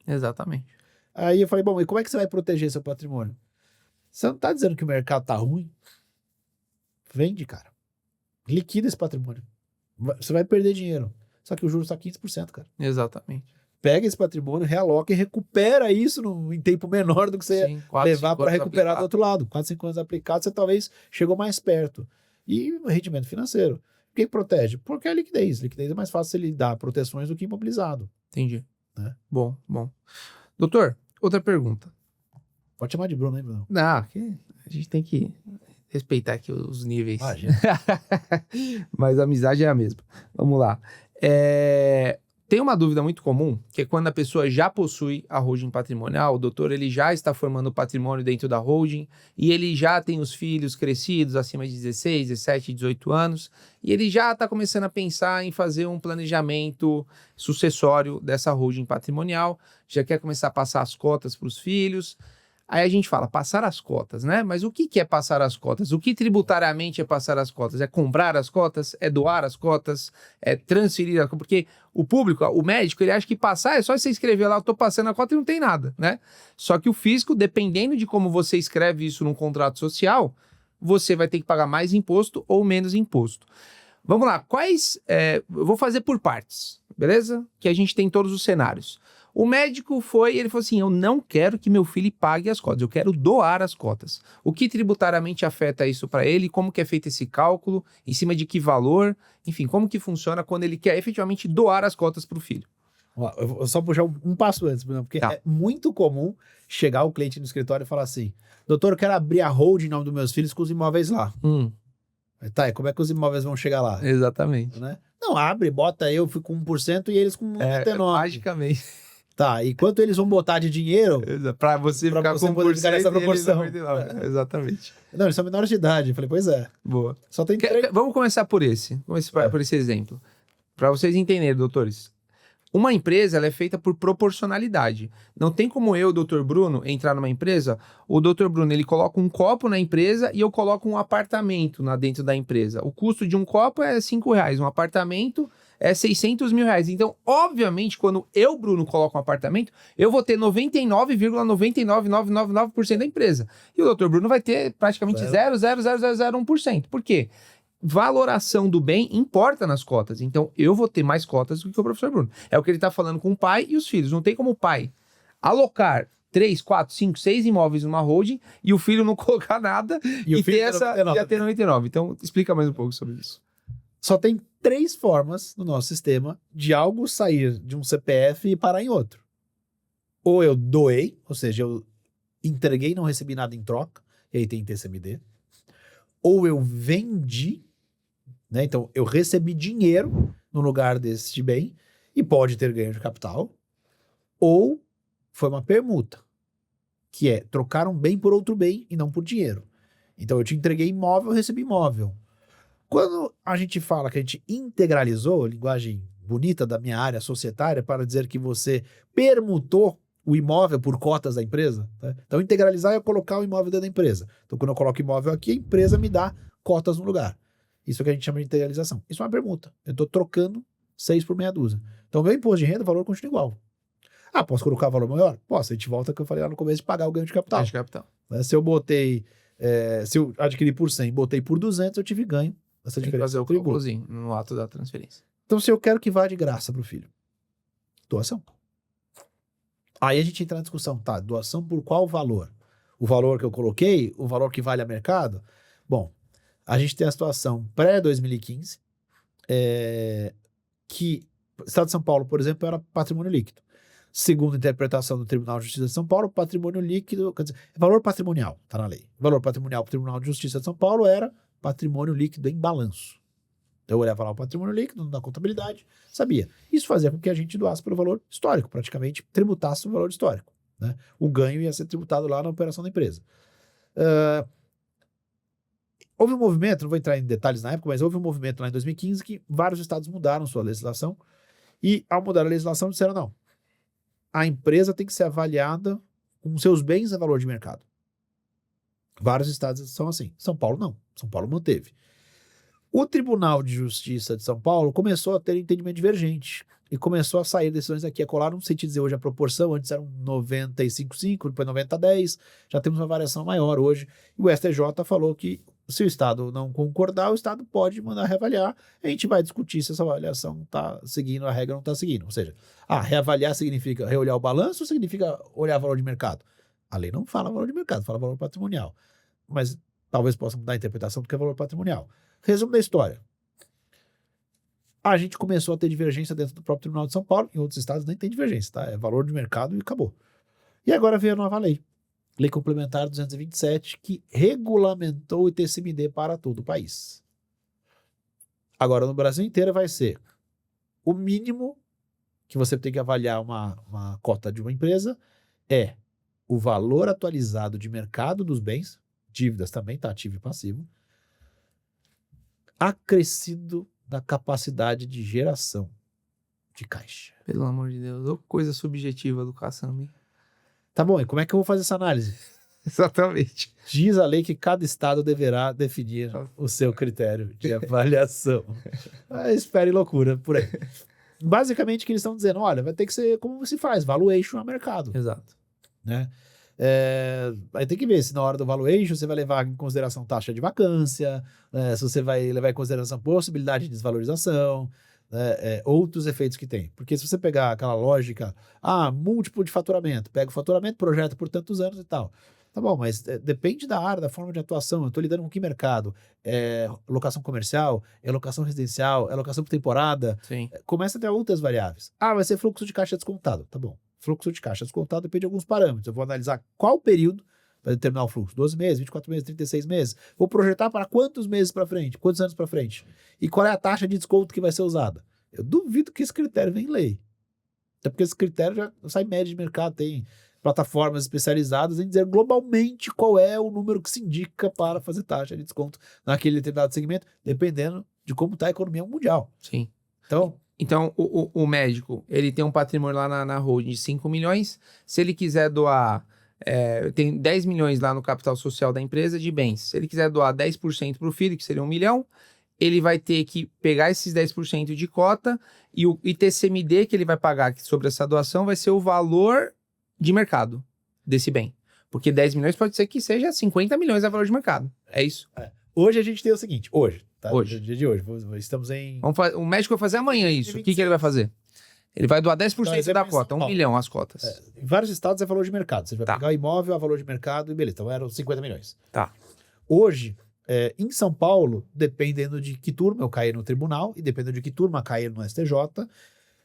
[SPEAKER 2] Exatamente.
[SPEAKER 1] Aí eu falei, bom, e como é que você vai proteger seu patrimônio? Você não tá dizendo que o mercado tá ruim? Vende, cara. Liquida esse patrimônio. Você vai perder dinheiro. Só que o juros tá 15%, cara.
[SPEAKER 2] Exatamente.
[SPEAKER 1] Pega esse patrimônio, realoca e recupera isso em tempo menor do que você ia levar para recuperar do outro lado. 4, 5 anos aplicado, você talvez chegou mais perto. E o rendimento financeiro. Por que protege? Porque é liquidez. Liquidez é mais fácil ele dar proteções do que imobilizado.
[SPEAKER 2] Entendi.
[SPEAKER 1] Né?
[SPEAKER 2] Bom. Doutor, outra pergunta.
[SPEAKER 1] Pode chamar de Bruno, hein, Bruno?
[SPEAKER 2] Não, a gente tem que respeitar aqui os níveis. Mas a amizade é a mesma. Vamos lá. Tem uma dúvida muito comum, que é quando a pessoa já possui a holding patrimonial, o doutor ele já está formando patrimônio dentro da holding e ele já tem os filhos crescidos acima de 16, 17, 18 anos e ele já está começando a pensar em fazer um planejamento sucessório dessa holding patrimonial, já quer começar a passar as cotas para os filhos. Aí a gente fala, passar as cotas, né? Mas o que é passar as cotas? O que tributariamente é passar as cotas? É comprar as cotas? É doar as cotas? É transferir as cotas? Porque o público, o médico, ele acha que passar é só você escrever lá, eu tô passando a cota e não tem nada, né? Só que o fisco, dependendo de como você escreve isso num contrato social, você vai ter que pagar mais imposto ou menos imposto. Vamos lá, eu vou fazer por partes, beleza? Que a gente tem todos os cenários. O médico ele falou assim, eu não quero que meu filho pague as cotas, eu quero doar as cotas. O que tributariamente afeta isso para ele? Como que é feito esse cálculo? Em cima de que valor? Enfim, como que funciona quando ele quer efetivamente doar as cotas para o filho?
[SPEAKER 1] Eu vou só puxar um passo antes, porque é muito comum chegar o cliente no escritório e falar assim, doutor, eu quero abrir a holding em nome dos meus filhos com os imóveis lá. Tá, e como é que os imóveis vão chegar lá?
[SPEAKER 2] Exatamente.
[SPEAKER 1] Né? Não, abre, bota eu fui com 1% e eles com 99%.
[SPEAKER 2] Magicamente.
[SPEAKER 1] Tá, e quanto eles vão botar de dinheiro...
[SPEAKER 2] Pra você ficar com 1%
[SPEAKER 1] nessa proporção.
[SPEAKER 2] Exatamente.
[SPEAKER 1] Não, eles são menores de idade. Eu falei, pois é.
[SPEAKER 2] Boa.
[SPEAKER 1] Só tem
[SPEAKER 2] Vamos começar por esse exemplo. Para vocês entenderem, doutores. Uma empresa ela é feita por proporcionalidade. Não tem como eu, doutor Bruno, entrar numa empresa, o doutor Bruno ele coloca um copo na empresa e eu coloco um apartamento dentro da empresa. O custo de um copo é R$5, um apartamento é R$600 mil. Então, obviamente, quando eu, Bruno, coloco um apartamento, eu vou ter 99,99999% da empresa. E o doutor Bruno vai ter praticamente 0,00001%. Por quê? Valoração do bem importa nas cotas. Então, eu vou ter mais cotas do que o professor Bruno. É o que ele está falando com o pai e os filhos. Não tem como o pai alocar 3, 4, 5, 6 imóveis numa holding e o filho não colocar nada e ter já ter 99. Então, explica mais um pouco sobre isso.
[SPEAKER 1] Só tem 3 formas no nosso sistema de algo sair de um CPF e parar em outro. Ou eu doei, ou seja, eu entreguei e não recebi nada em troca, e aí tem TCMD. Ou eu vendi, né? Então, eu recebi dinheiro no lugar desse bem e pode ter ganho de capital. Ou foi uma permuta, que é trocar um bem por outro bem e não por dinheiro. Então, eu te entreguei imóvel, eu recebi imóvel. Quando a gente fala que a gente integralizou, linguagem bonita da minha área societária, para dizer que você permutou o imóvel por cotas da empresa. Tá? Então, integralizar é colocar o imóvel dentro da empresa. Então, quando eu coloco imóvel aqui, a empresa me dá cotas no lugar. Isso é o que a gente chama de integralização. Isso é uma permuta. Eu estou trocando 6 por meia dúzia. Então, meu imposto de renda, o valor continua igual. Ah, posso colocar valor maior? Posso. A gente volta ao que eu falei lá no começo de pagar o ganho de capital.
[SPEAKER 2] Ganho de capital.
[SPEAKER 1] Se eu botei... se eu adquiri por 100 e botei por 200, eu tive ganho. Essa
[SPEAKER 2] tem
[SPEAKER 1] diferença.
[SPEAKER 2] Que fazer o cálculozinho no ato da transferência.
[SPEAKER 1] Então, se eu quero que vá de graça para o filho, doação. Aí a gente entra na discussão, tá, doação por qual valor? O valor que eu coloquei, o valor que vale a mercado? Bom, a gente tem a situação pré-2015, que o Estado de São Paulo, por exemplo, era patrimônio líquido. Segundo a interpretação do Tribunal de Justiça de São Paulo, patrimônio líquido, quer dizer, valor patrimonial, tá na lei. Valor patrimonial para o Tribunal de Justiça de São Paulo era patrimônio líquido em balanço. Então eu olhava lá o patrimônio líquido na contabilidade, sabia. Isso fazia com que a gente doasse pelo valor histórico, praticamente tributasse o valor histórico, né? O ganho ia ser tributado lá na operação da empresa. Houve um movimento, não vou entrar em detalhes na época, mas houve um movimento lá em 2015 que vários estados mudaram sua legislação e, ao mudar a legislação, disseram não, a empresa tem que ser avaliada com seus bens a valor de mercado. Vários estados são assim. São Paulo não. São Paulo manteve. O Tribunal de Justiça de São Paulo começou a ter entendimento divergente e começou a sair decisões aqui a colar, não sei te dizer hoje a proporção, antes eram 95-5, depois 90-10, já temos uma variação maior hoje. E o STJ falou que se o Estado não concordar, o Estado pode mandar reavaliar, a gente vai discutir se essa avaliação está seguindo a regra ou não está seguindo. Ou seja, reavaliar significa reolhar o balanço ou significa olhar valor de mercado? A lei não fala valor de mercado, fala valor patrimonial. Mas talvez possa mudar a interpretação porque é valor patrimonial. Resumo da história. A gente começou a ter divergência dentro do próprio Tribunal de São Paulo, em outros estados nem tem divergência, tá? É valor de mercado e acabou. E agora veio a nova lei. Lei Complementar 227, que regulamentou o ITCMD para todo o país. Agora, no Brasil inteiro vai ser o mínimo que você tem que avaliar uma cota de uma empresa é o valor atualizado de mercado dos bens, dívidas também, tá? Ativo e passivo, acrescido da capacidade de geração de caixa.
[SPEAKER 2] Pelo amor de Deus, ô coisa subjetiva do caçamba, hein?
[SPEAKER 1] Tá bom, e como é que eu vou fazer essa análise?
[SPEAKER 2] Exatamente.
[SPEAKER 1] Diz a lei que cada estado deverá definir o seu critério de avaliação. Espere loucura por aí. Basicamente, o que eles estão dizendo, olha, vai ter que ser como se faz, valuation a mercado.
[SPEAKER 2] Exato.
[SPEAKER 1] Né? Aí tem que ver se na hora do valuation você vai levar em consideração taxa de vacância, se você vai levar em consideração possibilidade de desvalorização, outros efeitos que tem. Porque se você pegar aquela lógica, múltiplo de faturamento, pega o faturamento, projeta por tantos anos e tal. Tá bom, mas depende da área, da forma de atuação. Eu estou lidando com que mercado? Locação comercial? É locação residencial? É locação por temporada?
[SPEAKER 2] Sim.
[SPEAKER 1] Começa a ter outras variáveis. Vai ser fluxo de caixa descontado. Tá bom. Fluxo de caixa descontado depende de alguns parâmetros. Eu vou analisar qual período para determinar o fluxo. 12 meses, 24 meses, 36 meses. Vou projetar para quantos meses para frente? Quantos anos para frente? E qual é a taxa de desconto que vai ser usada? Eu duvido que esse critério venha em lei. Até porque esse critério já sai média de mercado, tem plataformas especializadas em dizer globalmente qual é o número que se indica para fazer taxa de desconto naquele determinado segmento, dependendo de como está a economia mundial.
[SPEAKER 2] Sim.
[SPEAKER 1] Então,
[SPEAKER 2] o médico, ele tem um patrimônio lá na holding de 5 milhões. Se ele quiser doar, tem 10 milhões lá no capital social da empresa de bens. Se ele quiser doar 10% para o filho, que seria 1 milhão, ele vai ter que pegar esses 10% de cota e o ITCMD que ele vai pagar sobre essa doação vai ser o valor de mercado desse bem. Porque 10 milhões pode ser que seja 50 milhões a valor de mercado. É isso.
[SPEAKER 1] Hoje a gente tem o seguinte, tá?
[SPEAKER 2] Hoje.
[SPEAKER 1] Dia de hoje, estamos em...
[SPEAKER 2] O médico vai fazer amanhã isso. O que ele vai fazer? Ele vai doar 10% da cota, 1 milhão as cotas.
[SPEAKER 1] Em vários estados é valor de mercado. Você vai
[SPEAKER 2] Tá.
[SPEAKER 1] pegar o imóvel a valor de mercado e beleza. Então eram 50 milhões.
[SPEAKER 2] Tá.
[SPEAKER 1] Hoje, em São Paulo, dependendo de que turma eu cair no tribunal e dependendo de que turma cair no STJ,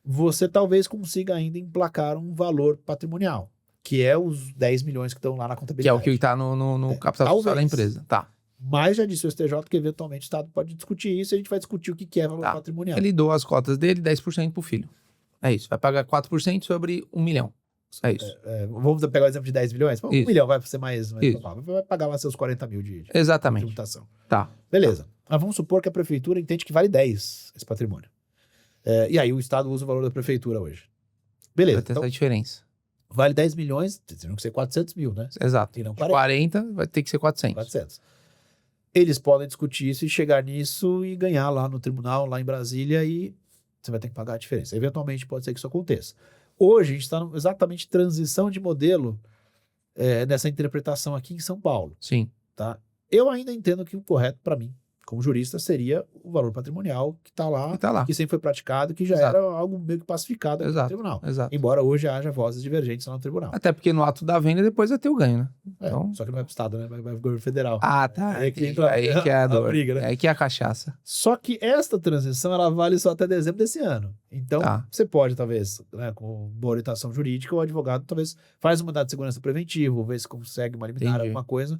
[SPEAKER 1] você talvez consiga ainda emplacar um valor patrimonial, que é os 10 milhões que estão lá na
[SPEAKER 2] Que é
[SPEAKER 1] contabilidade.
[SPEAKER 2] o que está no capital social da empresa. Tá.
[SPEAKER 1] Mas já disse o STJ que eventualmente o Estado pode discutir isso e a gente vai discutir o que é valor patrimonial.
[SPEAKER 2] Ele doa as cotas dele, 10% pro filho. É isso. Vai pagar 4% sobre 1 milhão. É isso.
[SPEAKER 1] Vamos pegar o exemplo de 10 milhões? 1
[SPEAKER 2] Isso.
[SPEAKER 1] milhão vai ser mais
[SPEAKER 2] Isso.
[SPEAKER 1] provável. Vai pagar lá seus 40 mil de
[SPEAKER 2] Exatamente.
[SPEAKER 1] tributação.
[SPEAKER 2] Tá.
[SPEAKER 1] Beleza. Mas vamos supor que a prefeitura entende que vale 10 esse patrimônio. E aí o Estado usa o valor da prefeitura hoje. Beleza.
[SPEAKER 2] Vai ter
[SPEAKER 1] Então,
[SPEAKER 2] essa diferença.
[SPEAKER 1] vale 10 milhões, teriam que ser 400 mil, né?
[SPEAKER 2] Exato.
[SPEAKER 1] E não
[SPEAKER 2] De 40 vai ter que ser 400.
[SPEAKER 1] 400. Eles podem discutir isso e chegar nisso e ganhar lá no tribunal, lá em Brasília, e você vai ter que pagar a diferença. Eventualmente pode ser que isso aconteça. Hoje a gente está exatamente em transição de modelo nessa interpretação aqui em São Paulo.
[SPEAKER 2] Sim.
[SPEAKER 1] Tá? Eu ainda entendo que o correto para mim, como jurista, seria o valor patrimonial que está lá,
[SPEAKER 2] Que tá lá.
[SPEAKER 1] que sempre foi praticado, que já
[SPEAKER 2] Exato.
[SPEAKER 1] era algo meio que pacificado aqui no
[SPEAKER 2] Exato.
[SPEAKER 1] tribunal.
[SPEAKER 2] Exato.
[SPEAKER 1] Embora hoje haja vozes divergentes lá no tribunal.
[SPEAKER 2] Até porque no ato da venda depois vai ter o ganho, né? Então...
[SPEAKER 1] Só que não vai para o Estado, né? Vai para o governo federal.
[SPEAKER 2] Ah, tá.
[SPEAKER 1] Aí que entra
[SPEAKER 2] Aí que é a dor.
[SPEAKER 1] briga, né?
[SPEAKER 2] Aí que é a cachaça.
[SPEAKER 1] Só que esta transição ela vale só até dezembro desse ano. Então, você pode, talvez, né, com boa orientação jurídica, o advogado talvez faz um mandado de segurança preventivo, vê se consegue uma liminar, alguma coisa,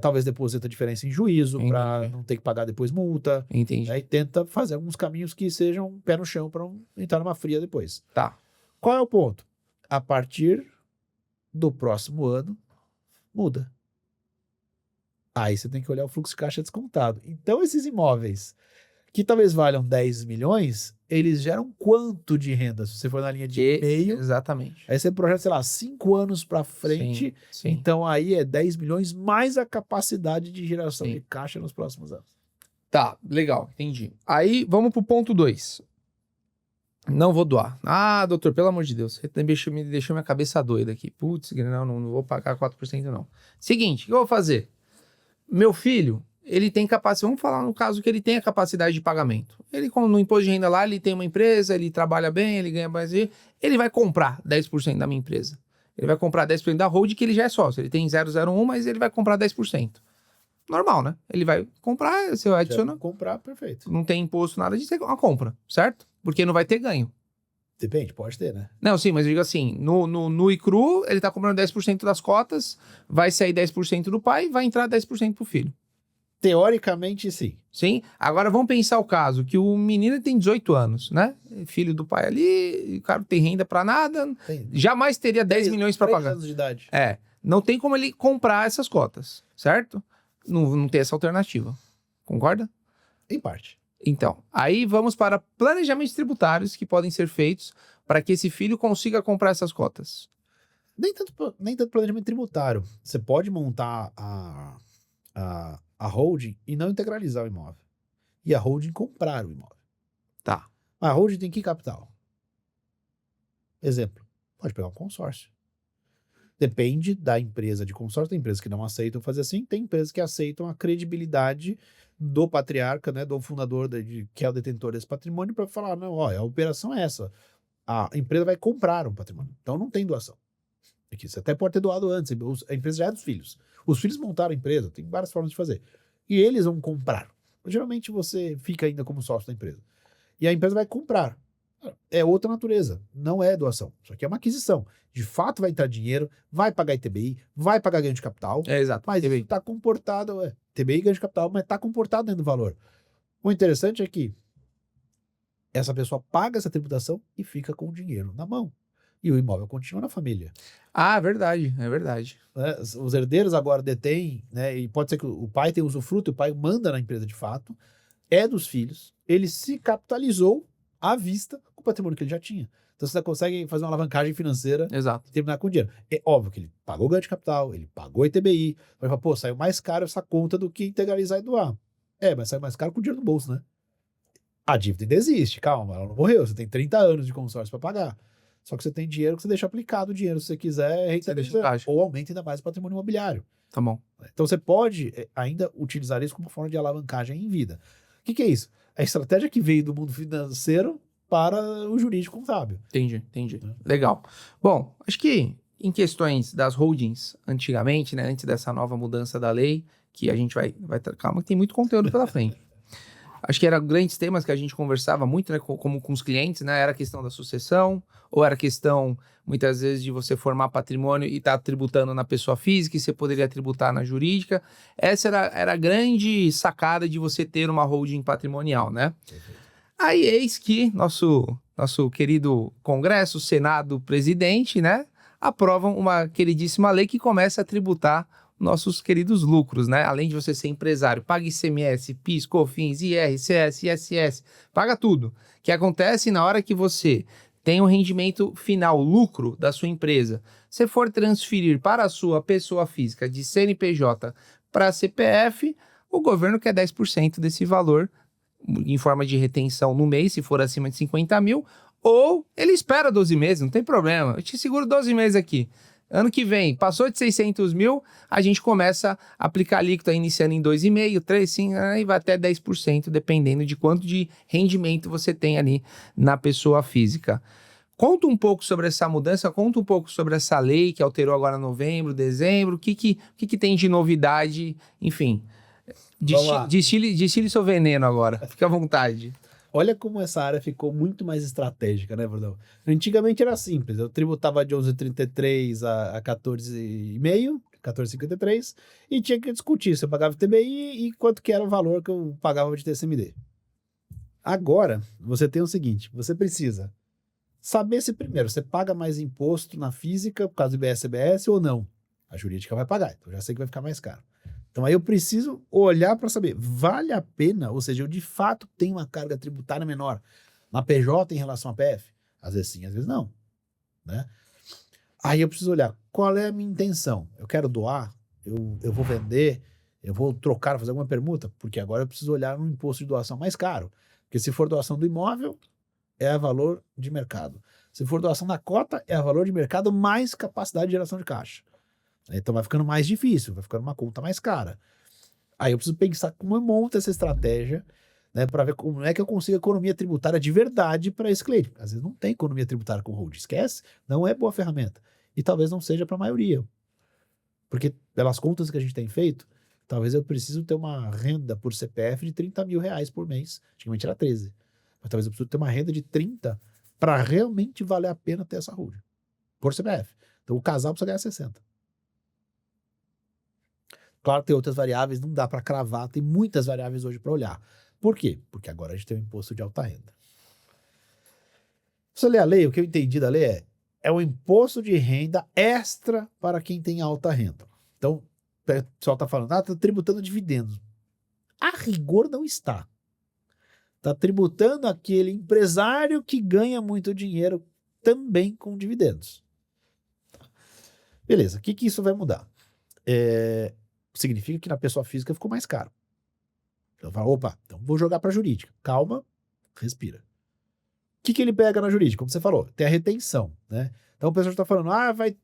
[SPEAKER 1] talvez deposita a diferença em juízo para não ter que pagar depois multa.
[SPEAKER 2] Entendi.
[SPEAKER 1] E tenta fazer alguns caminhos que sejam pé no chão para não entrar numa fria depois.
[SPEAKER 2] Tá.
[SPEAKER 1] Qual é o ponto? A partir do próximo ano, muda. Aí você tem que olhar o fluxo de caixa descontado. Então, esses imóveis que talvez valham 10 milhões, eles geram quanto de renda? Se você for na linha de meio.
[SPEAKER 2] Exatamente.
[SPEAKER 1] Aí você projeta, sei lá, 5 anos para frente.
[SPEAKER 2] Sim.
[SPEAKER 1] Então, aí é 10 milhões mais a capacidade de geração de caixa nos próximos anos.
[SPEAKER 2] Tá, legal, entendi. Aí, vamos pro ponto 2. Não vou doar. Ah, doutor, pelo amor de Deus, você me deixou minha cabeça doida aqui. Putz, não vou pagar 4% não. Seguinte, o que eu vou fazer? Meu filho, ele tem capacidade, vamos falar no caso que ele tem a capacidade de pagamento. Ele, como no imposto de renda lá, ele tem uma empresa, ele trabalha bem, ele ganha mais, ele vai comprar 10% da minha empresa. Ele vai comprar 10% da hold, que ele já é sócio. Ele tem 001, mas ele vai comprar 10%. Normal, né? Ele vai comprar, você vai adicionar.
[SPEAKER 1] Comprar, perfeito.
[SPEAKER 2] Não tem imposto, nada disso, é uma compra, certo? Porque não vai ter ganho.
[SPEAKER 1] Depende, pode ter, né?
[SPEAKER 2] Não, sim, mas eu digo assim, no e cru, ele tá comprando 10% das cotas, vai sair 10% do pai, vai entrar 10% pro filho.
[SPEAKER 1] Teoricamente, sim.
[SPEAKER 2] Sim? Agora vamos pensar o caso, que o menino tem 18 anos, né? Filho do pai ali, o cara não tem renda pra nada, jamais teria 10 milhões pra pagar.
[SPEAKER 1] Anos de idade.
[SPEAKER 2] Não tem como ele comprar essas cotas, certo? Não tem essa alternativa. Concorda?
[SPEAKER 1] Em parte.
[SPEAKER 2] Então, aí vamos para planejamentos tributários que podem ser feitos para que esse filho consiga comprar essas cotas.
[SPEAKER 1] Nem tanto planejamento tributário. Você pode montar a holding e não integralizar o imóvel. E a holding comprar o imóvel.
[SPEAKER 2] Tá.
[SPEAKER 1] A holding tem que capital? Exemplo. Pode pegar um consórcio. Depende da empresa de consórcio. Tem empresas que não aceitam fazer assim. Tem empresas que aceitam a credibilidade do patriarca, né, do fundador, que é o detentor desse patrimônio, para falar, não, ó, a operação é essa. A empresa vai comprar um patrimônio. Então não tem doação. Aqui, você até pode ter doado antes. A empresa já é dos filhos. Os filhos montaram a empresa. Tem várias formas de fazer. E eles vão comprar. Geralmente você fica ainda como sócio da empresa. E a empresa vai comprar. É outra natureza. Não é doação. Isso aqui é uma aquisição. De fato vai entrar dinheiro, vai pagar ITBI, vai pagar ganho de capital.
[SPEAKER 2] Exato.
[SPEAKER 1] Mas está comportado, TBI ganho de capital, mas está comportado dentro do valor. O interessante é que essa pessoa paga essa tributação e fica com o dinheiro na mão. E o imóvel continua na família.
[SPEAKER 2] Ah, é verdade.
[SPEAKER 1] Os herdeiros agora detêm, né? E pode ser que o pai tenha usufruto, o pai manda na empresa de fato, é dos filhos, ele se capitalizou à vista com o patrimônio que ele já tinha. Então você consegue fazer uma alavancagem financeira.
[SPEAKER 2] Exato.
[SPEAKER 1] E terminar com dinheiro. É óbvio que ele pagou ganho de capital, ele pagou ITBI, vai falar, pô, saiu mais caro essa conta do que integralizar e doar. Mas saiu mais caro com o dinheiro no bolso, né? A dívida ainda existe, calma, ela não morreu, você tem 30 anos de consórcio para pagar. Só que você tem dinheiro que você deixa aplicado o dinheiro, se você quiser, ou aumenta ainda mais o patrimônio imobiliário.
[SPEAKER 2] Tá bom.
[SPEAKER 1] Então você pode ainda utilizar isso como forma de alavancagem em vida. O que é isso? A estratégia que veio do mundo financeiro para o jurídico contábil.
[SPEAKER 2] Entendi. Legal. Bom, acho que em questões das holdings antigamente, né, antes dessa nova mudança da lei, que a gente vai calma que tem muito conteúdo pela frente. Acho que eram grandes temas que a gente conversava muito, né, como com os clientes, né, era a questão da sucessão, ou era a questão, muitas vezes, de você formar patrimônio e estar tributando na pessoa física e você poderia tributar na jurídica. Essa era a grande sacada de você ter uma holding patrimonial, né? Aí eis que nosso querido Congresso, Senado, Presidente, né, aprovam uma queridíssima lei que começa a tributar nossos queridos lucros, né? Além de você ser empresário, paga ICMS, PIS, COFINS, IR, CS, ISS, paga tudo. O que acontece na hora que você tem um rendimento final, lucro da sua empresa, se for transferir para a sua pessoa física de CNPJ para CPF, o governo quer 10% desse valor em forma de retenção no mês, se for acima de 50 mil, ou ele espera 12 meses, não tem problema, eu te seguro 12 meses aqui. Ano que vem, passou de 600 mil, a gente começa a aplicar alíquota iniciando em 2,5%, 3%, 5%, e vai até 10%, dependendo de quanto de rendimento você tem ali na pessoa física. Conta um pouco sobre essa mudança, conta um pouco sobre essa lei que alterou agora em novembro, dezembro, o que tem de novidade, enfim. Destile seu veneno agora, fica à vontade.
[SPEAKER 1] Olha como essa área ficou muito mais estratégica, né, Brunão? Antigamente era simples, eu tributava de 11,33 a 14,5, 14,53, e tinha que discutir se eu pagava TBI e quanto que era o valor que eu pagava de TCMD. Agora, você tem o seguinte, você precisa saber se primeiro você paga mais imposto na física, por causa do IBS-CBS ou não. A jurídica vai pagar, então eu já sei que vai ficar mais caro. Então aí eu preciso olhar para saber, vale a pena, ou seja, eu de fato tenho uma carga tributária menor na PJ em relação à PF? Às vezes sim, às vezes não, né? Aí eu preciso olhar, qual é a minha intenção? Eu quero doar? Eu vou vender? Eu vou trocar, fazer alguma permuta? Porque agora eu preciso olhar no imposto de doação mais caro. Porque se for doação do imóvel, é a valor de mercado. Se for doação da cota, é a valor de mercado mais capacidade de geração de caixa. Então vai ficando mais difícil, vai ficando uma conta mais cara. Aí eu preciso pensar como eu monto essa estratégia, né, para ver como é que eu consigo economia tributária de verdade para esse cliente. Às vezes não tem economia tributária com hold, esquece, não é boa ferramenta. E talvez não seja para a maioria. Porque pelas contas que a gente tem feito, talvez eu preciso ter uma renda por CPF de 30 mil reais por mês. Antigamente era 13. Mas talvez eu preciso ter uma renda de 30 para realmente valer a pena ter essa hold por CPF. Então o casal precisa ganhar 60. Claro que tem outras variáveis, não dá para cravar, tem muitas variáveis hoje para olhar. Por quê? Porque agora a gente tem o imposto de alta renda. Se você ler a lei, o que eu entendi da lei é um imposto de renda extra para quem tem alta renda. Então, o pessoal está falando, está tributando dividendos. A rigor não está. Está tributando aquele empresário que ganha muito dinheiro também com dividendos. Beleza, o que isso vai mudar? Significa que na pessoa física ficou mais caro. Então fala, opa, então vou jogar para jurídica. Calma, respira. O que ele pega na jurídica? Como você falou, tem a retenção, né? Então o pessoal está falando,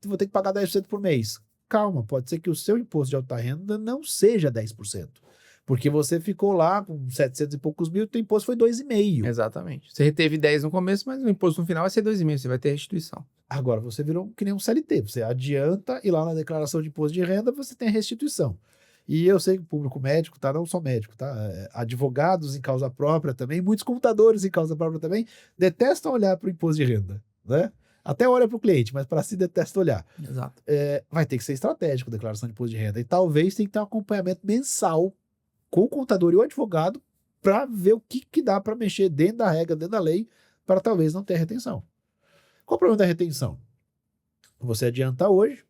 [SPEAKER 1] vou ter que pagar 10% por mês. Calma, pode ser que o seu imposto de alta renda não seja 10%. Porque você ficou lá com 700 e poucos mil e o teu imposto foi 2,5%.
[SPEAKER 2] Exatamente. Você reteve 10 no começo, mas o imposto no final vai ser 2,5, você vai ter restituição.
[SPEAKER 1] Agora, você virou que nem um CLT. Você adianta e lá na declaração de imposto de renda você tem a restituição. E eu sei que o público médico, tá? Não só médico, tá? Advogados em causa própria também, muitos computadores em causa própria também, detestam olhar para o imposto de renda, né? Até olha para o cliente, mas para si detesta olhar.
[SPEAKER 2] Exato.
[SPEAKER 1] Vai ter que ser estratégico a declaração de imposto de renda. E talvez tenha que ter um acompanhamento mensal com o contador e o advogado para ver o que dá para mexer dentro da regra, dentro da lei, para talvez não ter retenção. Qual o problema da retenção? Você adianta hoje,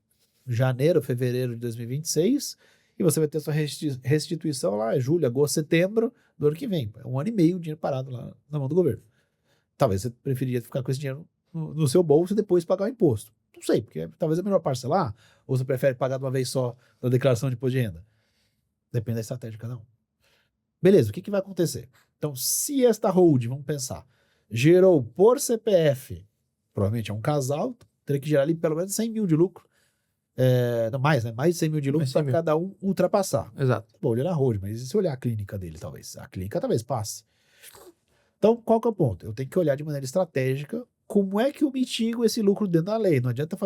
[SPEAKER 1] janeiro, fevereiro de 2026, e você vai ter sua restituição lá, julho, agosto, setembro do ano que vem. É 1 ano e meio o dinheiro parado lá na mão do governo. Talvez você preferiria ficar com esse dinheiro no seu bolso e depois pagar o imposto. Não sei, porque talvez é melhor parcelar, ou você prefere pagar de uma vez só na declaração de imposto de renda. Depende da estratégia de cada um. Beleza, o que vai acontecer? Então, se esta hold, vamos pensar, gerou por CPF, provavelmente é um casal, teria que gerar ali pelo menos 100 mil de lucro. Não, mais, né? Mais de 100 mil de lucro para cada um ultrapassar.
[SPEAKER 2] Exato.
[SPEAKER 1] Bom, olhar na hold, mas e se olhar a clínica dele, talvez? A clínica talvez passe. Então, qual que é o ponto? Eu tenho que olhar de maneira estratégica como é que eu mitigo esse lucro dentro da lei. Não adianta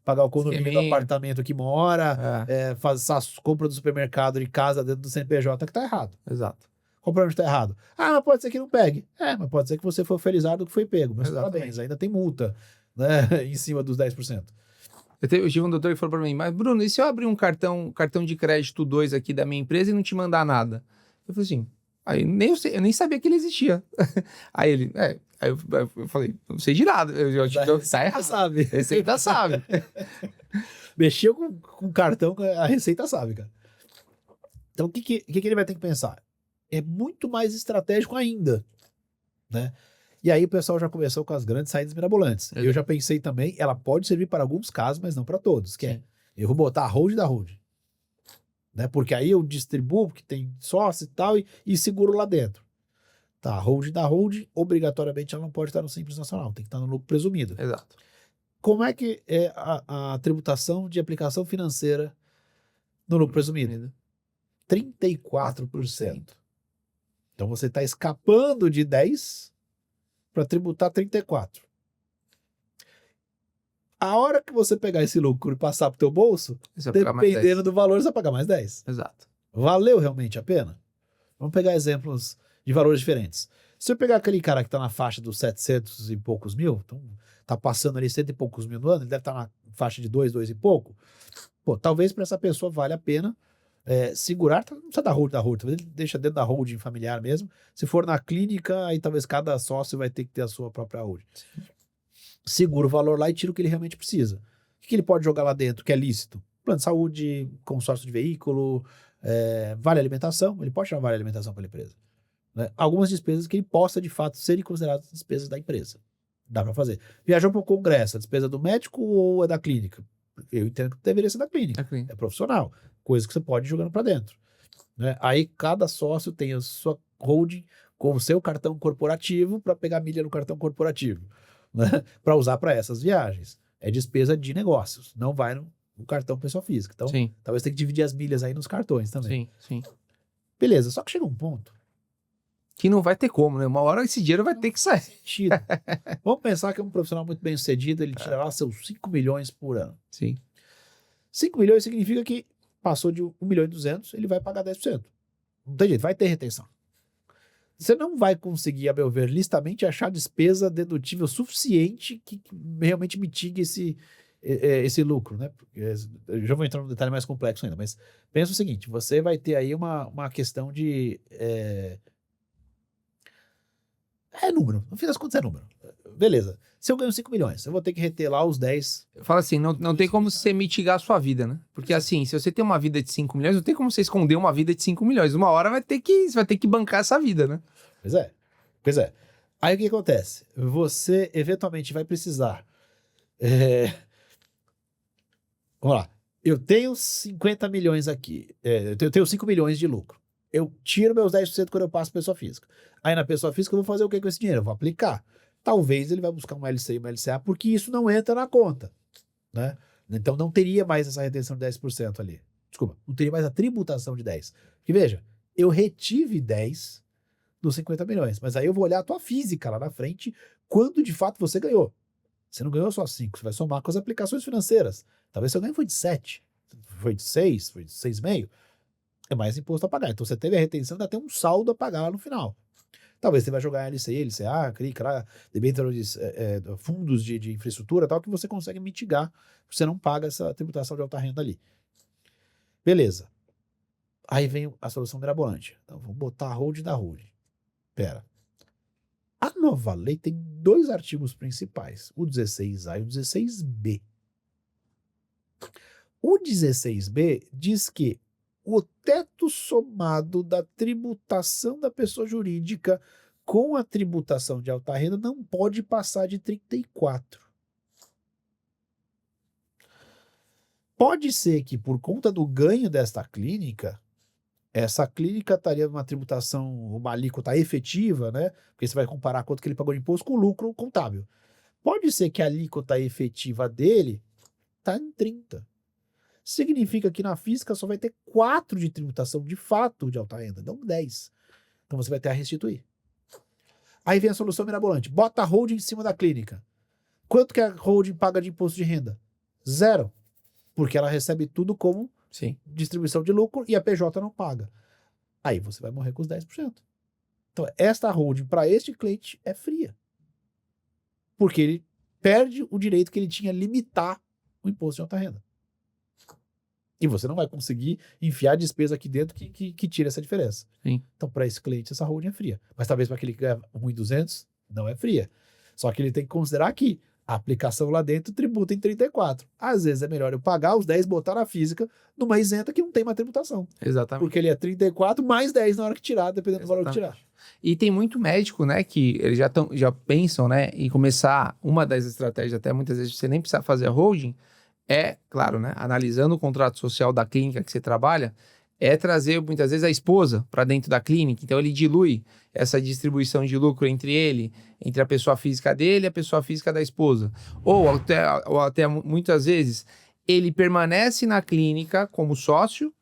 [SPEAKER 1] pagar o condomínio do apartamento que mora, fazer a compra do supermercado de casa dentro do CNPJ, que tá errado.
[SPEAKER 2] Exato.
[SPEAKER 1] Qual o problema de tá errado? Mas pode ser que não pegue. Mas pode ser que você foi felizardo que foi pego. Mas parabéns, ainda tem multa, né, em cima dos 10%.
[SPEAKER 2] Eu tive um doutor que falou pra mim, mas Bruno, e se eu abrir um cartão de crédito 2 aqui da minha empresa e não te mandar nada? Eu falei assim, eu nem sabia que ele existia. Aí ele, aí eu falei, não sei de nada. Tá errado.
[SPEAKER 1] Sabe.
[SPEAKER 2] Receita sabe.
[SPEAKER 1] Mexeu com cartão, a Receita sabe, cara. Então o que ele vai ter que pensar? É muito mais estratégico ainda, né? E aí o pessoal já começou com as grandes saídas mirabolantes. Eu já pensei também, ela pode servir para alguns casos, mas não para todos, que é, eu vou botar a hold da hold. Né? Porque aí eu distribuo, porque tem sócio e tal, e seguro lá dentro. Tá, a hold da hold, obrigatoriamente ela não pode estar no Simples Nacional, tem que estar no lucro presumido.
[SPEAKER 2] Exato.
[SPEAKER 1] Como é que é a tributação de aplicação financeira no lucro presumido? 34%. Então você está escapando de 10% para tributar 34%. A hora que você pegar esse lucro e passar para o teu bolso, dependendo do valor, você vai pagar mais 10%.
[SPEAKER 2] Exato.
[SPEAKER 1] Valeu realmente a pena? Vamos pegar exemplos de valores diferentes. Se eu pegar aquele cara que tá na faixa dos 700 e poucos mil, então tá passando ali 100 e poucos mil no ano, ele deve estar na faixa de 2 e pouco. Pô, talvez para essa pessoa valha a pena segurar, não precisa da holding, talvez ele deixa dentro da holding familiar mesmo. Se for na clínica, aí talvez cada sócio vai ter que ter a sua própria holding. Segura o valor lá e tira o que ele realmente precisa. O que ele pode jogar lá dentro, que é lícito? Plano de saúde, consórcio de veículo, vale alimentação, ele pode chamar vale alimentação para a empresa. Né? Algumas despesas que ele possa, de fato, serem consideradas despesas da empresa. Dá para fazer. Viajou para o congresso, a despesa do médico ou é da clínica? Eu entendo que deveria ser da clínica. É profissional. Coisa que você pode ir jogando para dentro. Né? Aí cada sócio tem a sua holding com o seu cartão corporativo para pegar milha no cartão corporativo. Né? Para usar para essas viagens. É despesa de negócios. Não vai no cartão pessoa física. Então, talvez tenha que dividir as milhas aí nos cartões também.
[SPEAKER 2] Sim.
[SPEAKER 1] Beleza, só que chega um ponto
[SPEAKER 2] que não vai ter como, né? Uma hora esse dinheiro vai ter que sair.
[SPEAKER 1] Vamos pensar que é um profissional muito bem sucedido, ele tira lá seus 5 milhões por ano.
[SPEAKER 2] Sim.
[SPEAKER 1] 5 milhões significa que passou de 1 milhão e 200, ele vai pagar 10%. Não tem jeito, vai ter retenção. Você não vai conseguir, a meu ver, listamente achar despesa dedutível suficiente que realmente mitigue esse lucro, né? Porque eu já vou entrar num detalhe mais complexo ainda, mas pensa o seguinte, você vai ter aí uma questão de... número. No fim das contas é número. Beleza. Se eu ganho 5 milhões, eu vou ter que reter lá os 10.
[SPEAKER 2] Fala assim, não tem como você mitigar a sua vida, né? Porque assim, se você tem uma vida de 5 milhões, não tem como você esconder uma vida de 5 milhões. Uma hora você vai ter que bancar essa vida, né?
[SPEAKER 1] Pois é. Aí o que acontece? Você eventualmente vai precisar... Vamos lá. Eu tenho 50 milhões aqui. Eu tenho 5 milhões de lucro. Eu tiro meus 10% quando eu passo pessoa física. Aí na pessoa física eu vou fazer o que com esse dinheiro? Eu vou aplicar. Talvez ele vai buscar uma LCI e uma LCA, porque isso não entra na conta. Né? Então não teria mais essa retenção de 10% ali. Desculpa, não teria mais a tributação de 10%. Porque veja, eu retive 10 dos 50 milhões, mas aí eu vou olhar a tua física lá na frente, quando de fato você ganhou. Você não ganhou só 5, você vai somar com as aplicações financeiras. Talvez seu ganho foi de 7, foi de 6, foi de 6,5. É mais imposto a pagar. Então você teve a retenção, ainda tem um saldo a pagar lá no final. Talvez você vai jogar LCI, LCA, CRI, debêntures, fundos de infraestrutura, tal, que você consegue mitigar, você não paga essa tributação de alta renda ali. Beleza. Aí vem a solução mirabolante. Então vamos botar a holding da holding. Pera. A nova lei tem 2 artigos principais, o 16A e o 16B. O 16B diz que o teto somado da tributação da pessoa jurídica com a tributação de alta renda não pode passar de 34. Pode ser que, por conta do ganho desta clínica, essa clínica estaria numa tributação, uma alíquota efetiva, né? Porque você vai comparar quanto que ele pagou de imposto com o lucro contábil. Pode ser que a alíquota efetiva dele está em 30. Significa que na física só vai ter 4 de tributação de fato de alta renda, não 10. Então você vai ter a restituir. Aí vem a solução mirabolante. Bota a holding em cima da clínica. Quanto que a holding paga de imposto de renda? 0. Porque ela recebe tudo como distribuição de lucro e a PJ não paga. Aí você vai morrer com os 10%. Então esta holding para este cliente é fria. Porque ele perde o direito que ele tinha limitar o imposto de alta renda. E você não vai conseguir enfiar a despesa aqui dentro que tira essa diferença.
[SPEAKER 2] Sim.
[SPEAKER 1] Então, para esse cliente, essa holding é fria. Mas talvez para aquele que ganha 1.200, não é fria. Só que ele tem que considerar que a aplicação lá dentro tributa em 34. Às vezes é melhor eu pagar os 10, botar na física, numa isenta que não tem mais tributação.
[SPEAKER 2] Exatamente.
[SPEAKER 1] Porque ele é 34 mais 10 na hora que tirar, dependendo do valor que tirar.
[SPEAKER 2] E tem muito médico, né, que eles já pensam, né, em começar, uma das estratégias, até muitas vezes você nem precisa fazer a holding, claro, né, analisando o contrato social da clínica que você trabalha, trazer muitas vezes a esposa para dentro da clínica. Então ele dilui essa distribuição de lucro entre a pessoa física dele e a pessoa física da esposa. Ou até muitas vezes ele permanece na clínica como sócio,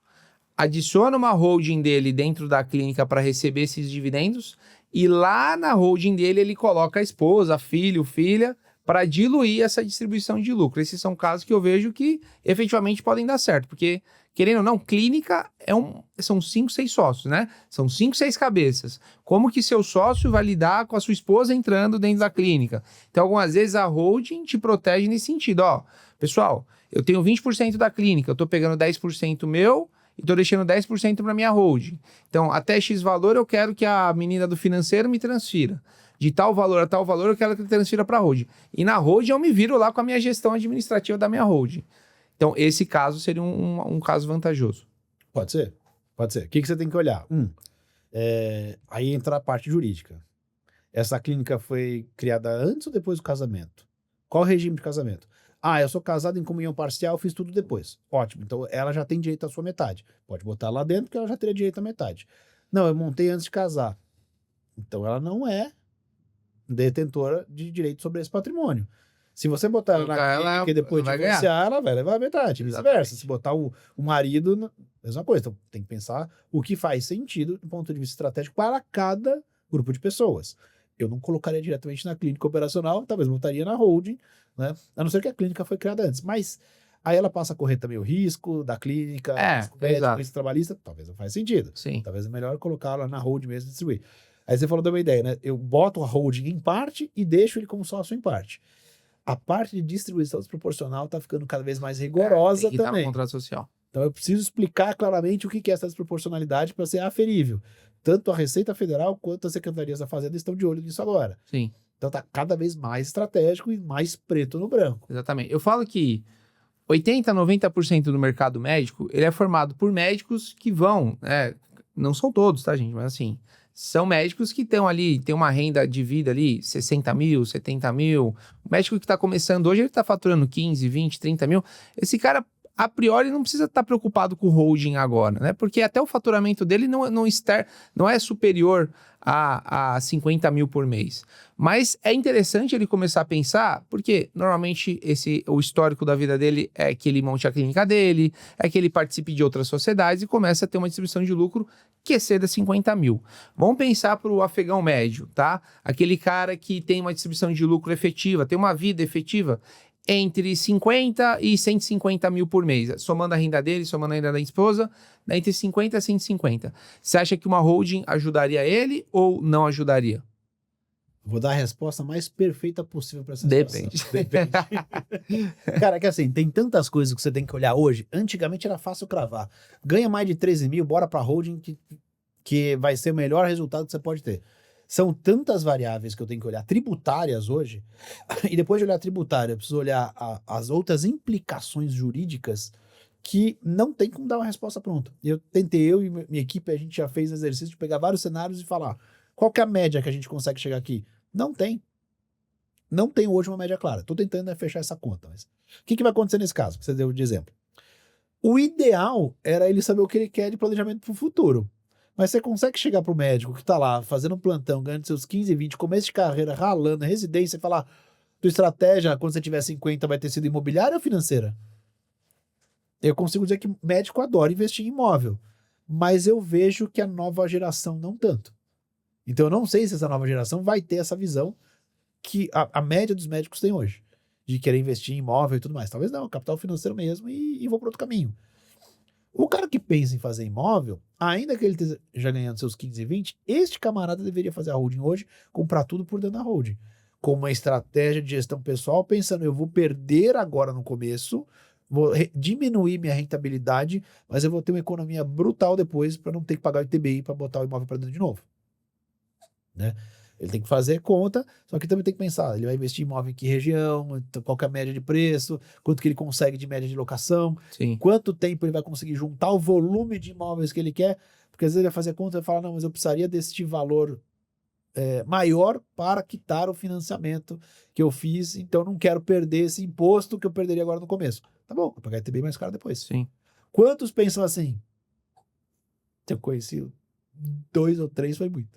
[SPEAKER 2] adiciona uma holding dele dentro da clínica para receber esses dividendos e lá na holding dele ele coloca a esposa, filho, filha, para diluir essa distribuição de lucro. Esses são casos que eu vejo que efetivamente podem dar certo, porque querendo ou não, clínica são 5, 6 sócios, né? São 5, 6 cabeças. Como que seu sócio vai lidar com a sua esposa entrando dentro da clínica? Então, algumas vezes a holding te protege nesse sentido. Ó, pessoal, eu tenho 20% da clínica, eu tô pegando 10% meu e tô deixando 10% para minha holding. Então, até X valor eu quero que a menina do financeiro me transfira. De tal valor a tal valor eu quero que ele transfira para a holding. E na holding eu me viro lá com a minha gestão administrativa da minha holding. Então, esse caso seria um caso vantajoso.
[SPEAKER 1] Pode ser, pode ser. O que você tem que olhar? Aí entra a parte jurídica. Essa clínica foi criada antes ou depois do casamento? Qual o regime de casamento? Eu sou casado em comunhão parcial, fiz tudo depois. Ótimo, então ela já tem direito à sua metade. Pode botar lá dentro que ela já teria direito à metade. Não, eu montei antes de casar. Então ela não é detentora de direito sobre esse patrimônio. Se você botar ela na clínica e depois divorciar, ela vai levar a metade. Vice-versa. Se botar o marido, mesma coisa. Então tem que pensar o que faz sentido do ponto de vista estratégico para cada grupo de pessoas. Eu não colocaria diretamente na clínica operacional, talvez botaria na holding, né? A não ser que a clínica foi criada antes. Mas aí ela passa a correr também o risco da clínica, risco médico, risco trabalhista, talvez não faz sentido.
[SPEAKER 2] Sim.
[SPEAKER 1] Talvez é melhor colocá-la na holding mesmo e distribuir. Aí você falou de uma ideia, né? Eu boto a holding em parte e deixo ele como sócio em parte. A parte de distribuição desproporcional está ficando cada vez mais rigorosa
[SPEAKER 2] tem que
[SPEAKER 1] também.
[SPEAKER 2] estar no contrato social.
[SPEAKER 1] Então eu preciso explicar claramente o que é essa desproporcionalidade para ser aferível. Tanto a Receita Federal quanto as secretarias da Fazenda estão de olho nisso agora.
[SPEAKER 2] Sim.
[SPEAKER 1] Então está cada vez mais estratégico e mais preto no branco.
[SPEAKER 2] Exatamente. Eu falo que 80%, 90% do mercado médico, ele é formado por médicos que vão, não são todos, tá, gente? Mas assim, são médicos que estão ali, tem uma renda de vida ali, 60 mil, 70 mil. O médico que está começando hoje, ele está faturando 15, 20, 30 mil. Esse cara, a priori, não precisa estar preocupado com o holding agora, né? Porque até o faturamento dele não é superior a 50 mil por mês. Mas é interessante ele começar a pensar, porque normalmente o histórico da vida dele é que ele monte a clínica dele, é que ele participe de outras sociedades e começa a ter uma distribuição de lucro que exceda 50 mil. Vamos pensar para o afegão médio, tá? Aquele cara que tem uma distribuição de lucro efetiva, tem uma vida efetiva entre 50 e 150 mil por mês, somando a renda dele, somando a renda da esposa, né, entre 50 e 150. Você acha que uma holding ajudaria ele ou não ajudaria?
[SPEAKER 1] Vou dar a resposta mais perfeita possível para essa situação. Depende. Cara, é que assim, tem tantas coisas que você tem que olhar hoje. Antigamente era fácil cravar. Ganha mais de 13 mil, bora para holding que vai ser o melhor resultado que você pode ter. São tantas variáveis que eu tenho que olhar, tributárias hoje, e depois de olhar tributária, eu preciso olhar as outras implicações jurídicas que não tem como dar uma resposta pronta. Eu e minha equipe, a gente já fez exercício de pegar vários cenários e falar qual que é a média que a gente consegue chegar aqui. Não tem. Não tem hoje uma média clara. Estou tentando fechar essa conta. Mas o que vai acontecer nesse caso, que você deu de exemplo? O ideal era ele saber o que ele quer de planejamento para o futuro. Mas você consegue chegar pro médico que tá lá fazendo um plantão, ganhando seus 15, 20, começo de carreira, ralando, residência, e falar, tua estratégia, quando você tiver 50, vai ter sido imobiliária ou financeira? Eu consigo dizer que médico adora investir em imóvel, mas eu vejo que a nova geração não tanto. Então eu não sei se essa nova geração vai ter essa visão que a média dos médicos tem hoje, de querer investir em imóvel e tudo mais. Talvez não, capital financeiro mesmo e vou para outro caminho. O cara que pensa em fazer imóvel, ainda que ele esteja já ganhando seus 15 e 20, este camarada deveria fazer a holding hoje, comprar tudo por dentro da holding. Com uma estratégia de gestão pessoal, pensando, eu vou perder agora no começo, vou diminuir minha rentabilidade, mas eu vou ter uma economia brutal depois para não ter que pagar o ITBI para botar o imóvel para dentro de novo. Né? Ele tem que fazer conta, só que também tem que pensar, ele vai investir em imóvel em que região, qual que é a média de preço, quanto que ele consegue de média de locação,
[SPEAKER 2] Sim.
[SPEAKER 1] Quanto tempo ele vai conseguir juntar o volume de imóveis que ele quer, porque às vezes ele vai fazer conta e vai falar, não, mas eu precisaria deste valor maior para quitar o financiamento que eu fiz, então eu não quero perder esse imposto que eu perderia agora no começo. Tá bom, vou pagar ITBI mais caro depois.
[SPEAKER 2] Sim.
[SPEAKER 1] Quantos pensam assim? Eu conheci 2 ou 3, foi muito.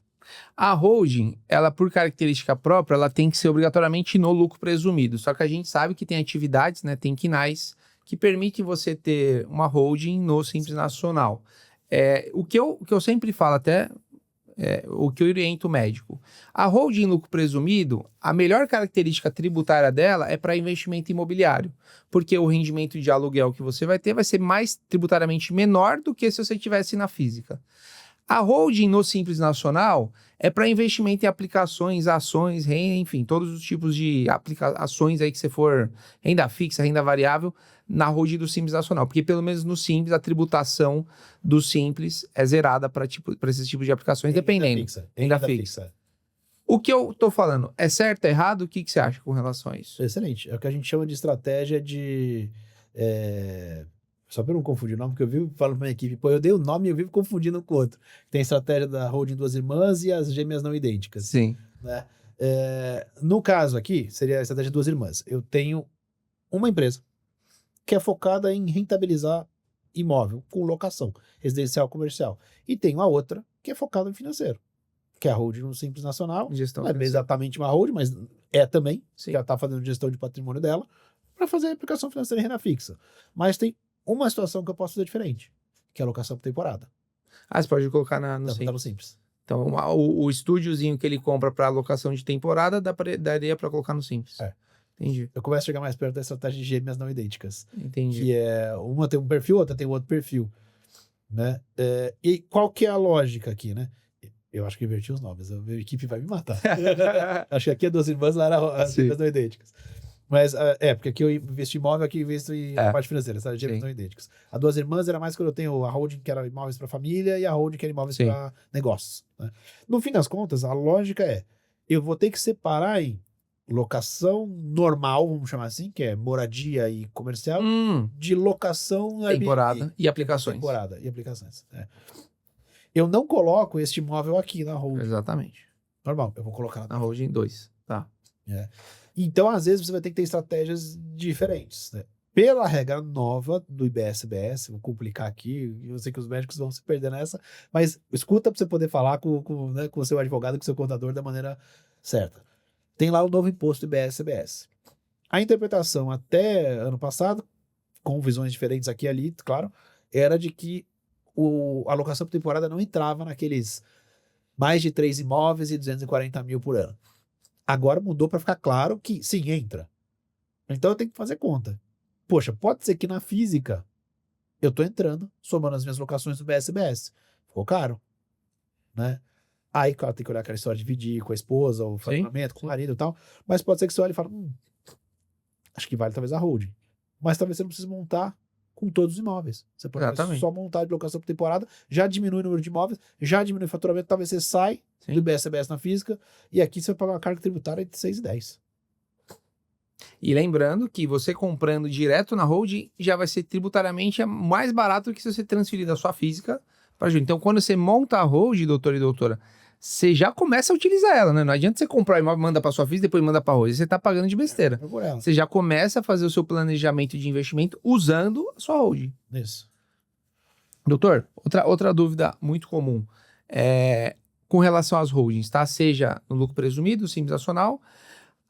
[SPEAKER 2] A holding, ela por característica própria, ela tem que ser obrigatoriamente no lucro presumido. Só que a gente sabe que tem atividades, né, tem quinais, que permitem você ter uma holding no Simples Nacional. O que eu sempre falo, até o que orienta o médico. A holding lucro presumido, a melhor característica tributária dela é para investimento imobiliário, porque o rendimento de aluguel que você vai ter vai ser mais tributariamente menor do que se você tivesse na física. A holding no Simples Nacional é para investimento em aplicações, ações, renda, enfim, todos os tipos de ações aí que você for, renda fixa, renda variável, na holding do Simples Nacional. Porque pelo menos no Simples, a tributação do Simples é zerada para esses tipos de aplicações, dependendo. Renda fixa. O que eu tô falando, é certo, é errado? O que você acha com relação a isso?
[SPEAKER 1] Excelente. É o que a gente chama de estratégia de... Só para eu não confundir o nome, porque eu vivo falando para minha equipe, pô, eu dei o nome e eu vivo confundindo com o outro. Tem a estratégia da holding duas irmãs e as gêmeas não idênticas.
[SPEAKER 2] Sim.
[SPEAKER 1] Né? No caso aqui, seria a estratégia de duas irmãs. Eu tenho uma empresa que é focada em rentabilizar imóvel com locação, residencial, comercial. E tenho a outra que é focada em financeiro, que é a holding no Simples Nacional.
[SPEAKER 2] Gestão
[SPEAKER 1] não é exatamente uma holding, mas é também.
[SPEAKER 2] Sim.
[SPEAKER 1] Que ela está fazendo gestão de patrimônio dela para fazer aplicação financeira em renda fixa. Mas tem uma situação que eu posso fazer diferente, que é a alocação por temporada.
[SPEAKER 2] Você pode colocar no
[SPEAKER 1] Tá
[SPEAKER 2] Simples.
[SPEAKER 1] no Simples.
[SPEAKER 2] Então, o estúdiozinho que ele compra para alocação de temporada, daria para colocar no Simples. Entendi.
[SPEAKER 1] Eu começo a chegar mais perto da estratégia de gêmeas não idênticas.
[SPEAKER 2] Entendi.
[SPEAKER 1] Que é, uma tem um perfil, outra tem outro perfil. Né? E qual que é a lógica aqui, né? Eu acho que inverti os nomes, a minha equipe vai me matar. Acho que aqui é duas irmãs, lá era as gêmeas não idênticas. Mas porque aqui eu investi em imóvel, aqui eu invisto em parte financeira, sabe? Gêmeos não idênticos. As duas irmãs era mais quando eu tenho a holding que era imóveis para família e a holding que era imóveis para negócios. Né? No fim das contas, a lógica é, eu vou ter que separar em locação normal, vamos chamar assim, que é moradia e comercial, de locação
[SPEAKER 2] temporada e aplicações.
[SPEAKER 1] Temporada e aplicações. Eu não coloco este imóvel aqui na holding.
[SPEAKER 2] Exatamente.
[SPEAKER 1] Normal, eu vou colocar
[SPEAKER 2] na holding 2. Tá.
[SPEAKER 1] Então, às vezes, você vai ter que ter estratégias diferentes. Né? Pela regra nova do IBS-BS, vou complicar aqui, eu sei que os médicos vão se perder nessa, mas escuta para você poder falar com o seu advogado, com o seu contador da maneira certa. Tem lá o novo imposto IBS-BS. A interpretação até ano passado, com visões diferentes aqui e ali, claro, era de que a alocação por temporada não entrava naqueles mais de 3 imóveis e 240 mil por ano. Agora mudou para ficar claro que sim, entra. Então eu tenho que fazer conta. Poxa, pode ser que na física eu tô entrando, somando as minhas locações do BSBS. Ficou caro. Né? Aí, claro, tem que olhar aquela história de dividir com a esposa, o faturamento, com o marido e tal. Mas pode ser que você olhe e fale, acho que vale talvez a holding. Mas talvez você não precise montar com todos os imóveis. Você pode só montar de locação por temporada, já diminui o número de imóveis, já diminui o faturamento, talvez você sai do BSBS na física, e aqui você vai pagar uma carga tributária de 6 e 10.
[SPEAKER 2] E lembrando que você comprando direto na holding já vai ser tributariamente mais barato do que se você transferir da sua física para a holding. Então, quando você monta a holding, doutor e doutora, você já começa a utilizar ela, né? Não adianta você comprar o imóvel, manda para sua física, depois manda para a holding. Você está pagando de besteira. Você já começa a fazer o seu planejamento de investimento usando a sua holding.
[SPEAKER 1] Isso.
[SPEAKER 2] Doutor, outra dúvida muito comum com relação às holdings, tá? Seja no lucro presumido, Simples Nacional.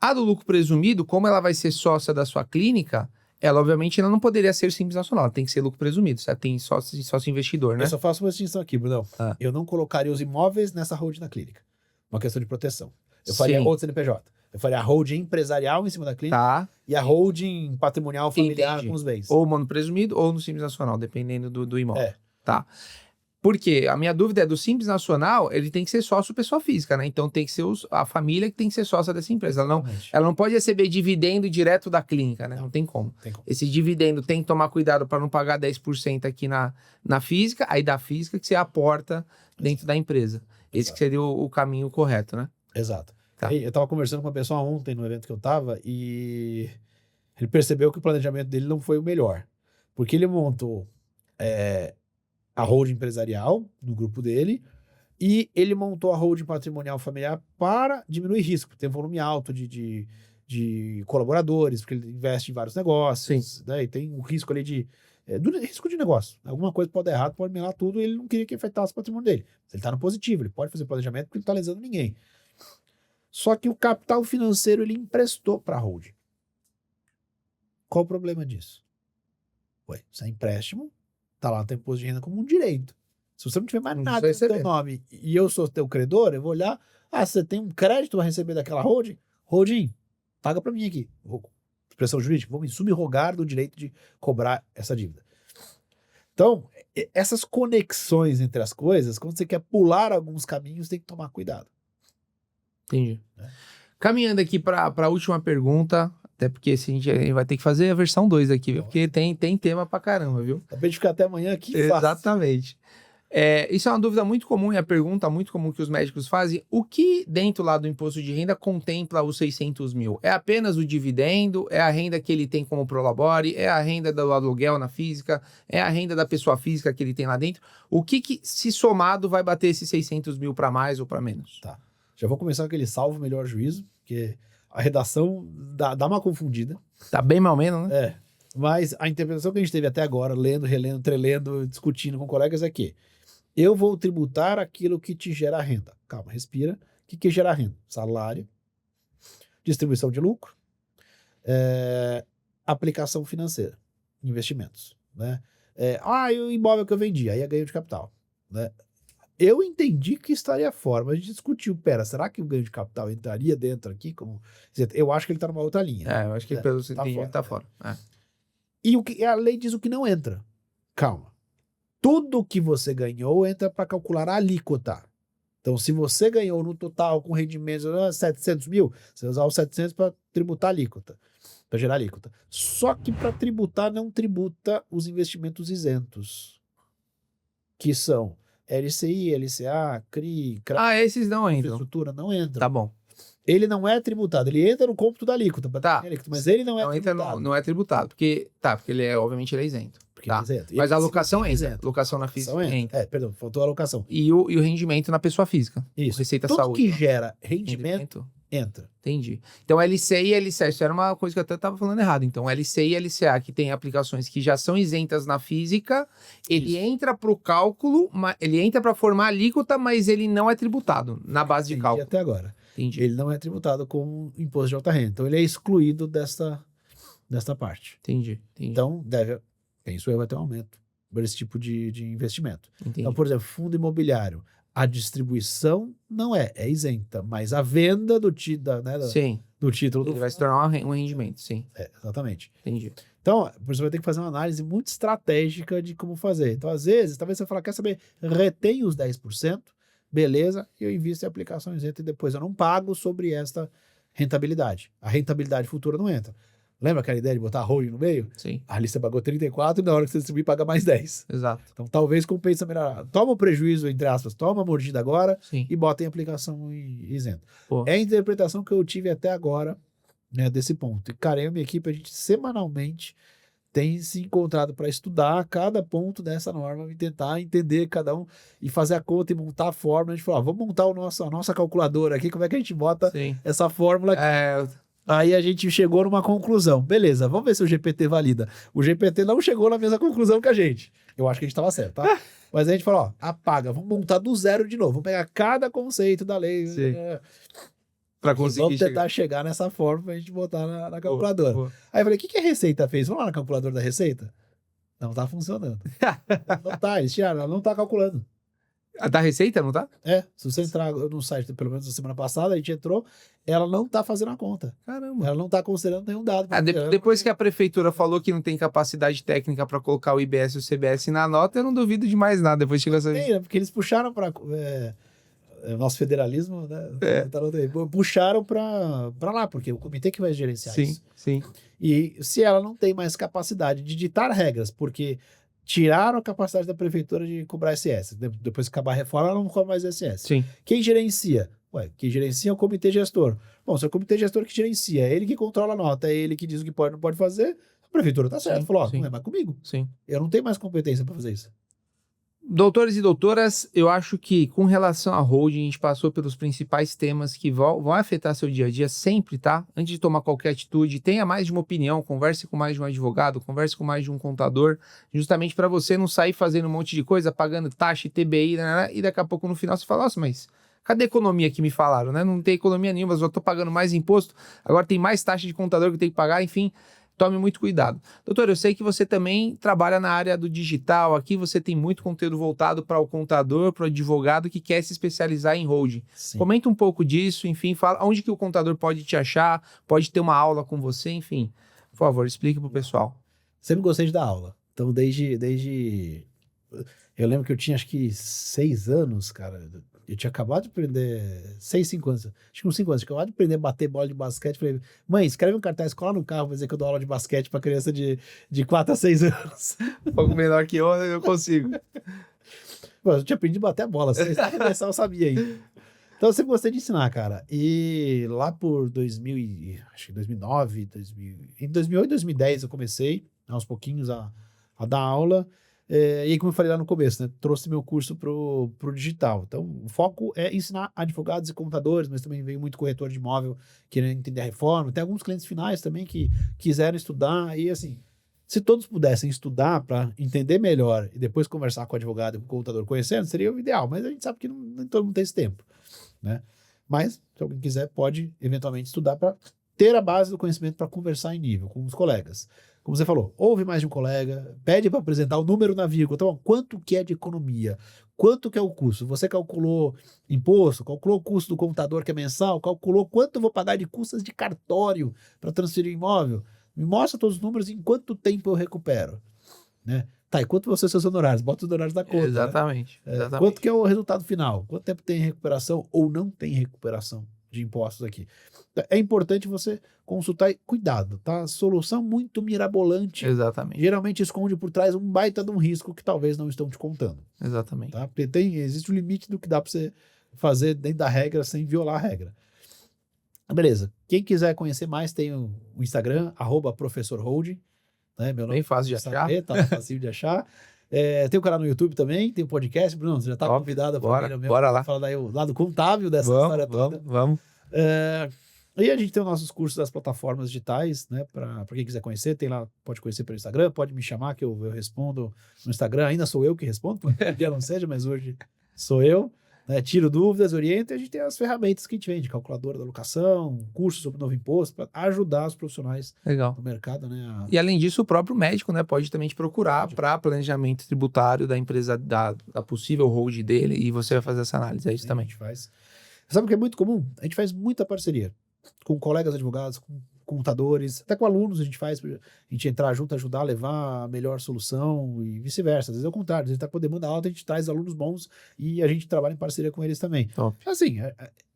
[SPEAKER 2] A do lucro presumido, como ela vai ser sócia da sua clínica, ela obviamente não poderia ser Simples Nacional, ela tem que ser lucro presumido, você tem sócio investidor, né?
[SPEAKER 1] Eu só faço uma distinção aqui, Brunão. Eu não colocaria os imóveis nessa holding da clínica. Uma questão de proteção. Eu faria outro CNPJ. Eu faria a holding empresarial em cima da clínica e a holding patrimonial familiar com os bens.
[SPEAKER 2] Ou mono presumido ou no Simples Nacional, dependendo do imóvel. Tá. Porque a minha dúvida é do Simples Nacional, ele tem que ser sócio pessoa física, né? Então tem que ser a família que tem que ser sócia dessa empresa. Ela não pode receber dividendo direto da clínica, né? Não tem como. Esse dividendo tem que tomar cuidado para não pagar 10% aqui na física, aí da física que você aporta dentro da empresa. Esse que seria o caminho correto, né?
[SPEAKER 1] Exato. Tá. Eu estava conversando com uma pessoa ontem no evento que eu estava e ele percebeu que o planejamento dele não foi o melhor. Porque ele montou a holding empresarial no grupo dele e ele montou a holding patrimonial familiar para diminuir risco, tem um volume alto de colaboradores, porque ele investe em vários negócios, né? E tem um risco ali do risco de negócio. Alguma coisa pode dar errado, pode melar tudo, e ele não queria que afetasse o patrimônio dele. Ele está no positivo, ele pode fazer planejamento porque ele não está lesando ninguém. Só que o capital financeiro ele emprestou para a holding. Qual o problema disso? Isso é empréstimo, tá lá no imposto de renda como um direito. Se você não tiver mais
[SPEAKER 2] Não
[SPEAKER 1] nada no
[SPEAKER 2] precisa
[SPEAKER 1] teu
[SPEAKER 2] receber.
[SPEAKER 1] nome e eu sou teu credor, eu vou olhar, você tem um crédito a receber daquela holding? Holding, paga para mim aqui. Expressão jurídica, vou me subrogar do direito de cobrar essa dívida. Então, essas conexões entre as coisas, quando você quer pular alguns caminhos, tem que tomar cuidado.
[SPEAKER 2] Entendi.
[SPEAKER 1] Né?
[SPEAKER 2] Caminhando aqui para a última pergunta, até porque a gente vai ter que fazer a versão 2 aqui, viu? Porque tem tema pra caramba, viu?
[SPEAKER 1] Dá pra gente ficar até amanhã aqui fácil.
[SPEAKER 2] Exatamente. Isso é uma dúvida muito comum e a pergunta muito comum que os médicos fazem. O que dentro lá do imposto de renda contempla os 600 mil? É apenas o dividendo? É a renda que ele tem como prolabore? É a renda do aluguel na física? É a renda da pessoa física que ele tem lá dentro? O que se somado vai bater esses 600 mil para mais ou para menos?
[SPEAKER 1] Tá. Já vou começar com aquele salvo melhor juízo, porque a redação dá uma confundida.
[SPEAKER 2] Tá bem mal menos, né?
[SPEAKER 1] Mas a interpretação que a gente teve até agora, lendo, relendo, trelendo, discutindo com colegas, é que eu vou tributar aquilo que te gera renda. Calma, respira. O que gera renda? Salário, distribuição de lucro, aplicação financeira, investimentos. Né? E o imóvel que eu vendi, aí é ganho de capital. Né? Eu entendi que estaria fora, mas a gente discutiu. Pera, será que o ganho de capital entraria dentro aqui? Eu acho que ele está numa outra linha.
[SPEAKER 2] Eu acho que pelo que
[SPEAKER 1] tá
[SPEAKER 2] entendi,
[SPEAKER 1] fora.
[SPEAKER 2] tá fora.
[SPEAKER 1] E a lei diz o que não entra. Calma. Tudo que você ganhou entra para calcular a alíquota. Então, se você ganhou no total com rendimentos 700 mil, você vai usar os 700 para tributar a alíquota, para gerar alíquota. Só que para tributar, não tributa os investimentos isentos, que são LCI, LCA, CRI,
[SPEAKER 2] Esses não entram.
[SPEAKER 1] infraestrutura, não entra.
[SPEAKER 2] Tá bom.
[SPEAKER 1] Ele não é tributado, ele entra no cômputo da alíquota,
[SPEAKER 2] Tá.
[SPEAKER 1] mas ele não é
[SPEAKER 2] Não entra,
[SPEAKER 1] tributado.
[SPEAKER 2] não é tributado, porque ele é, obviamente, ele é isento.
[SPEAKER 1] Porque
[SPEAKER 2] Tá.
[SPEAKER 1] ele é isento.
[SPEAKER 2] Mas a alocação
[SPEAKER 1] é
[SPEAKER 2] entra. Locação na física entra.
[SPEAKER 1] Perdão, faltou a alocação.
[SPEAKER 2] E o rendimento na pessoa física.
[SPEAKER 1] Isso.
[SPEAKER 2] Receita
[SPEAKER 1] Tudo
[SPEAKER 2] Saúde.
[SPEAKER 1] que gera rendimento, entra.
[SPEAKER 2] Entendi. Então, LCI e LCA, isso era uma coisa que eu até estava falando errado. Então, LCI e LCA, que tem aplicações que já são isentas na física, ele entra para o cálculo, ele entra para formar alíquota, mas ele não é tributado na base de cálculo.
[SPEAKER 1] Até agora.
[SPEAKER 2] Entendi.
[SPEAKER 1] Ele não é tributado com imposto de alta renda. Então, ele é excluído desta parte.
[SPEAKER 2] Entendi.
[SPEAKER 1] Então, penso eu, vai ter um aumento por esse tipo de investimento.
[SPEAKER 2] Entendi.
[SPEAKER 1] Então, por exemplo, fundo imobiliário, a distribuição não é isenta, mas a venda do título do
[SPEAKER 2] Ele vai se tornar um rendimento, sim.
[SPEAKER 1] Exatamente.
[SPEAKER 2] Entendi.
[SPEAKER 1] Então, você vai ter que fazer uma análise muito estratégica de como fazer. Então, às vezes, talvez você fale, quer saber, retém os 10%, beleza, eu invisto em aplicação isenta e depois eu não pago sobre esta rentabilidade. A rentabilidade futura não entra. Lembra aquela ideia de botar a holding no meio?
[SPEAKER 2] Sim.
[SPEAKER 1] Ali você pagou 34 e na hora que você distribuir, paga mais 10.
[SPEAKER 2] Exato.
[SPEAKER 1] Então, talvez compensa melhorar. Toma o prejuízo, entre aspas, toma a mordida agora
[SPEAKER 2] e
[SPEAKER 1] bota em aplicação isenta.
[SPEAKER 2] Pô.
[SPEAKER 1] É a interpretação que eu tive até agora, né, desse ponto. E, cara, eu e minha equipe, a gente semanalmente tem se encontrado para estudar cada ponto dessa norma e tentar entender cada um e fazer a conta e montar a fórmula. A gente falou, vamos montar a nossa calculadora aqui, como é que a gente bota essa fórmula aqui? Aí a gente chegou numa conclusão. Beleza, vamos ver se o GPT valida. O GPT não chegou na mesma conclusão que a gente. Eu acho que a gente estava certo, tá? Mas a gente falou, apaga, vamos montar do zero de novo. Vamos pegar cada conceito da lei.
[SPEAKER 2] Para conseguir
[SPEAKER 1] vamos tentar chegar nessa forma pra gente botar na calculadora. Aí eu falei, o que a Receita fez? Vamos lá na calculadora da Receita? Não tá funcionando. Não tá, eles tiraram, ela não tá calculando.
[SPEAKER 2] A da Receita, não tá?
[SPEAKER 1] Se você entrar no site, pelo menos na semana passada, a gente entrou, ela não tá fazendo a conta.
[SPEAKER 2] Caramba.
[SPEAKER 1] Ela não tá considerando nenhum dado.
[SPEAKER 2] Depois que a prefeitura falou que não tem capacidade técnica para colocar o IBS e o CBS na nota, eu não duvido de mais nada. Depois chegou essa...
[SPEAKER 1] Porque eles puxaram para nosso federalismo, né? Puxaram para lá, porque o comitê que vai gerenciar isso.
[SPEAKER 2] Sim.
[SPEAKER 1] E se ela não tem mais capacidade de ditar regras, porque tiraram a capacidade da prefeitura de cobrar SS. Depois que acabar a reforma, ela não cobra mais SS.
[SPEAKER 2] Sim.
[SPEAKER 1] Quem gerencia? Quem gerencia é o comitê gestor. Bom, se é o comitê gestor que gerencia, é ele que controla a nota, é ele que diz o que pode e não pode fazer, a prefeitura tá certo. Falou, não é mais comigo.
[SPEAKER 2] Sim.
[SPEAKER 1] Eu não tenho mais competência para fazer isso.
[SPEAKER 2] Doutores e doutoras, eu acho que com relação à holding, a gente passou pelos principais temas que vão afetar seu dia a dia sempre, tá? Antes de tomar qualquer atitude, tenha mais de uma opinião, converse com mais de um advogado, converse com mais de um contador, justamente para você não sair fazendo um monte de coisa, pagando taxa e TBI, né? E daqui a pouco no final você fala, nossa, mas cadê a economia que me falaram, né? Não tem economia nenhuma, eu tô pagando mais imposto, agora tem mais taxa de contador que eu tenho que pagar, enfim... tome muito cuidado. Doutor, eu sei que você também trabalha na área do digital, aqui você tem muito conteúdo voltado para o contador, para o advogado que quer se especializar em holding.
[SPEAKER 1] Sim.
[SPEAKER 2] Comenta um pouco disso, enfim, fala onde que o contador pode te achar, pode ter uma aula com você, enfim. Por favor, explique para o pessoal.
[SPEAKER 1] Sempre gostei de dar aula. Então, desde... Eu lembro que eu tinha, acho que 6 anos, cara. Eu tinha acabado de aprender... 6, 5 anos. Acho que uns 5 anos. Tinha acabado de aprender a bater bola de basquete. Falei, mãe, escreve um cartaz, cola no carro pra dizer que eu dou aula de basquete pra criança de 4 a 6 anos.
[SPEAKER 2] Um pouco menor que eu consigo.
[SPEAKER 1] Pô, eu tinha aprendido a bater a bola. Se eu começar, eu sabia ainda. Então, eu sempre gostei de ensinar, cara. E lá por 2000, acho que 2009, em 2008, 2010 eu comecei, aos pouquinhos, a dar aula. E aí, como eu falei lá no começo, né, trouxe meu curso pro digital. Então, o foco é ensinar advogados e contadores, mas também veio muito corretor de imóvel querendo entender a reforma. Tem alguns clientes finais também que quiseram estudar. E assim, se todos pudessem estudar para entender melhor e depois conversar com o advogado e com o contador conhecendo, seria o ideal. Mas a gente sabe que nem todo mundo tem esse tempo, né? Mas, se alguém quiser, pode eventualmente estudar para ter a base do conhecimento para conversar em nível com os colegas. Como você falou, ouve mais de um colega, pede para apresentar o número na vírgula. Então, quanto que é de economia? Quanto que é o custo? Você calculou imposto, calculou o custo do computador que é mensal, calculou quanto eu vou pagar de custas de cartório para transferir o imóvel? Me mostra todos os números e em quanto tempo eu recupero, né? Tá, e quanto vão ser seus honorários? Bota os honorários da conta.
[SPEAKER 2] Exatamente.
[SPEAKER 1] Né? Quanto que é o resultado final? Quanto tempo tem recuperação ou não tem recuperação de impostos aqui? É importante você consultar e cuidado, tá? Solução muito mirabolante.
[SPEAKER 2] Exatamente.
[SPEAKER 1] Geralmente esconde por trás um baita de um risco que talvez não estão te contando.
[SPEAKER 2] Exatamente.
[SPEAKER 1] Tá? Porque existe um limite do que dá para você fazer dentro da regra sem violar a regra. Beleza. Quem quiser conhecer mais tem o Instagram, @professorholding. Né? Meu nome
[SPEAKER 2] Bem fácil de achar.
[SPEAKER 1] Tá fácil de achar. Tem o canal no YouTube também, tem o podcast. Bruno, você já está convidado
[SPEAKER 2] bora lá.
[SPEAKER 1] Falar daí o lado contábil dessa história toda.
[SPEAKER 2] Vamos.
[SPEAKER 1] E a gente tem os nossos cursos das plataformas digitais, né? Para quem quiser conhecer, tem lá, pode conhecer pelo Instagram, pode me chamar que eu respondo no Instagram. Ainda sou eu que respondo, pode que um dia não seja, mas hoje sou eu. Né? Tiro dúvidas, oriento, e a gente tem as ferramentas que a gente vende, calculadora da locação, curso sobre o novo imposto, para ajudar os profissionais do mercado. Né,
[SPEAKER 2] E além disso, o próprio médico, né, pode também te procurar para planejamento tributário da empresa, da possível hold dele, e você vai fazer essa análise, é isso também.
[SPEAKER 1] A gente faz. Sabe o que é muito comum? A gente faz muita parceria com colegas advogados, com contadores, até com alunos a gente faz, a gente entrar junto, ajudar a levar a melhor solução e vice-versa. Às vezes é o contrário, a gente está com demanda alta, a gente traz alunos bons e a gente trabalha em parceria com eles também.
[SPEAKER 2] Top.
[SPEAKER 1] Assim,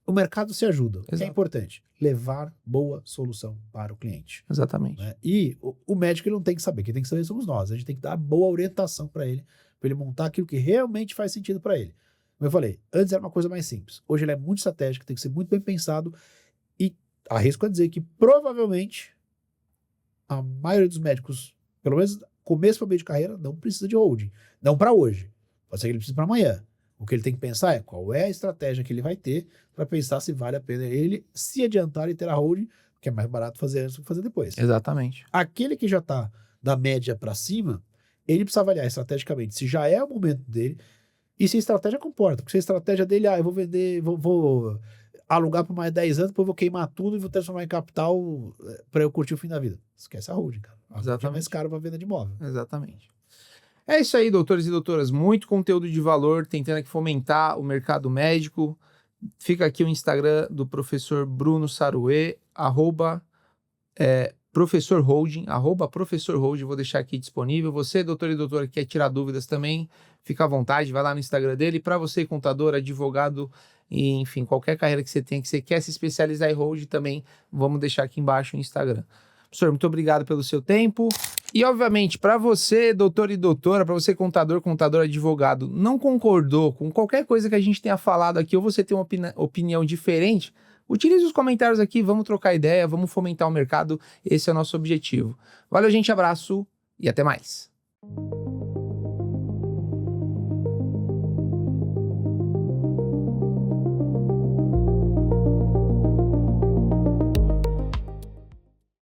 [SPEAKER 1] o mercado se ajuda. O que é
[SPEAKER 2] Exato.
[SPEAKER 1] importante? Levar boa solução para o cliente.
[SPEAKER 2] Exatamente.
[SPEAKER 1] Né? E o médico ele não tem que saber, quem tem que saber somos nós. A gente tem que dar boa orientação para ele montar aquilo que realmente faz sentido para ele. Como eu falei, antes era uma coisa mais simples. Hoje ele é muito estratégico, tem que ser muito bem pensado e arrisco a dizer que provavelmente a maioria dos médicos, pelo menos começo para meio de carreira, não precisa de holding. Não para hoje. Pode ser que ele precise para amanhã. O que ele tem que pensar é qual é a estratégia que ele vai ter para pensar se vale a pena ele se adiantar e ter a holding, que é mais barato fazer antes do que fazer depois.
[SPEAKER 2] Exatamente.
[SPEAKER 1] Aquele que já está da média para cima, ele precisa avaliar estrategicamente se já é o momento dele e se a estratégia comporta. Porque se a estratégia dele, eu vou vender, vou alugar por mais 10 anos, depois vou queimar tudo e vou transformar em capital para eu curtir o fim da vida. Esquece a holding, cara. A holding é mais caro para venda de imóvel.
[SPEAKER 2] Exatamente. É isso aí, doutores e doutoras. Muito conteúdo de valor, tentando aqui fomentar o mercado médico. Fica aqui o Instagram do professor Bruno Saruê, Professor Holding, Professor Holding, vou deixar aqui disponível. Você, doutor e doutora, que quer tirar dúvidas também, fica à vontade, vai lá no Instagram dele. Para você, contador, advogado, e, enfim, qualquer carreira que você tenha, que você quer se especializar em holding também, vamos deixar aqui embaixo o Instagram. Professor, muito obrigado pelo seu tempo. E, obviamente, para você, doutor e doutora, para você, contador, advogado, não concordou com qualquer coisa que a gente tenha falado aqui, ou você tem uma opinião diferente, utilize os comentários aqui, vamos trocar ideia, vamos fomentar o mercado. Esse é o nosso objetivo. Valeu, gente, abraço e até mais.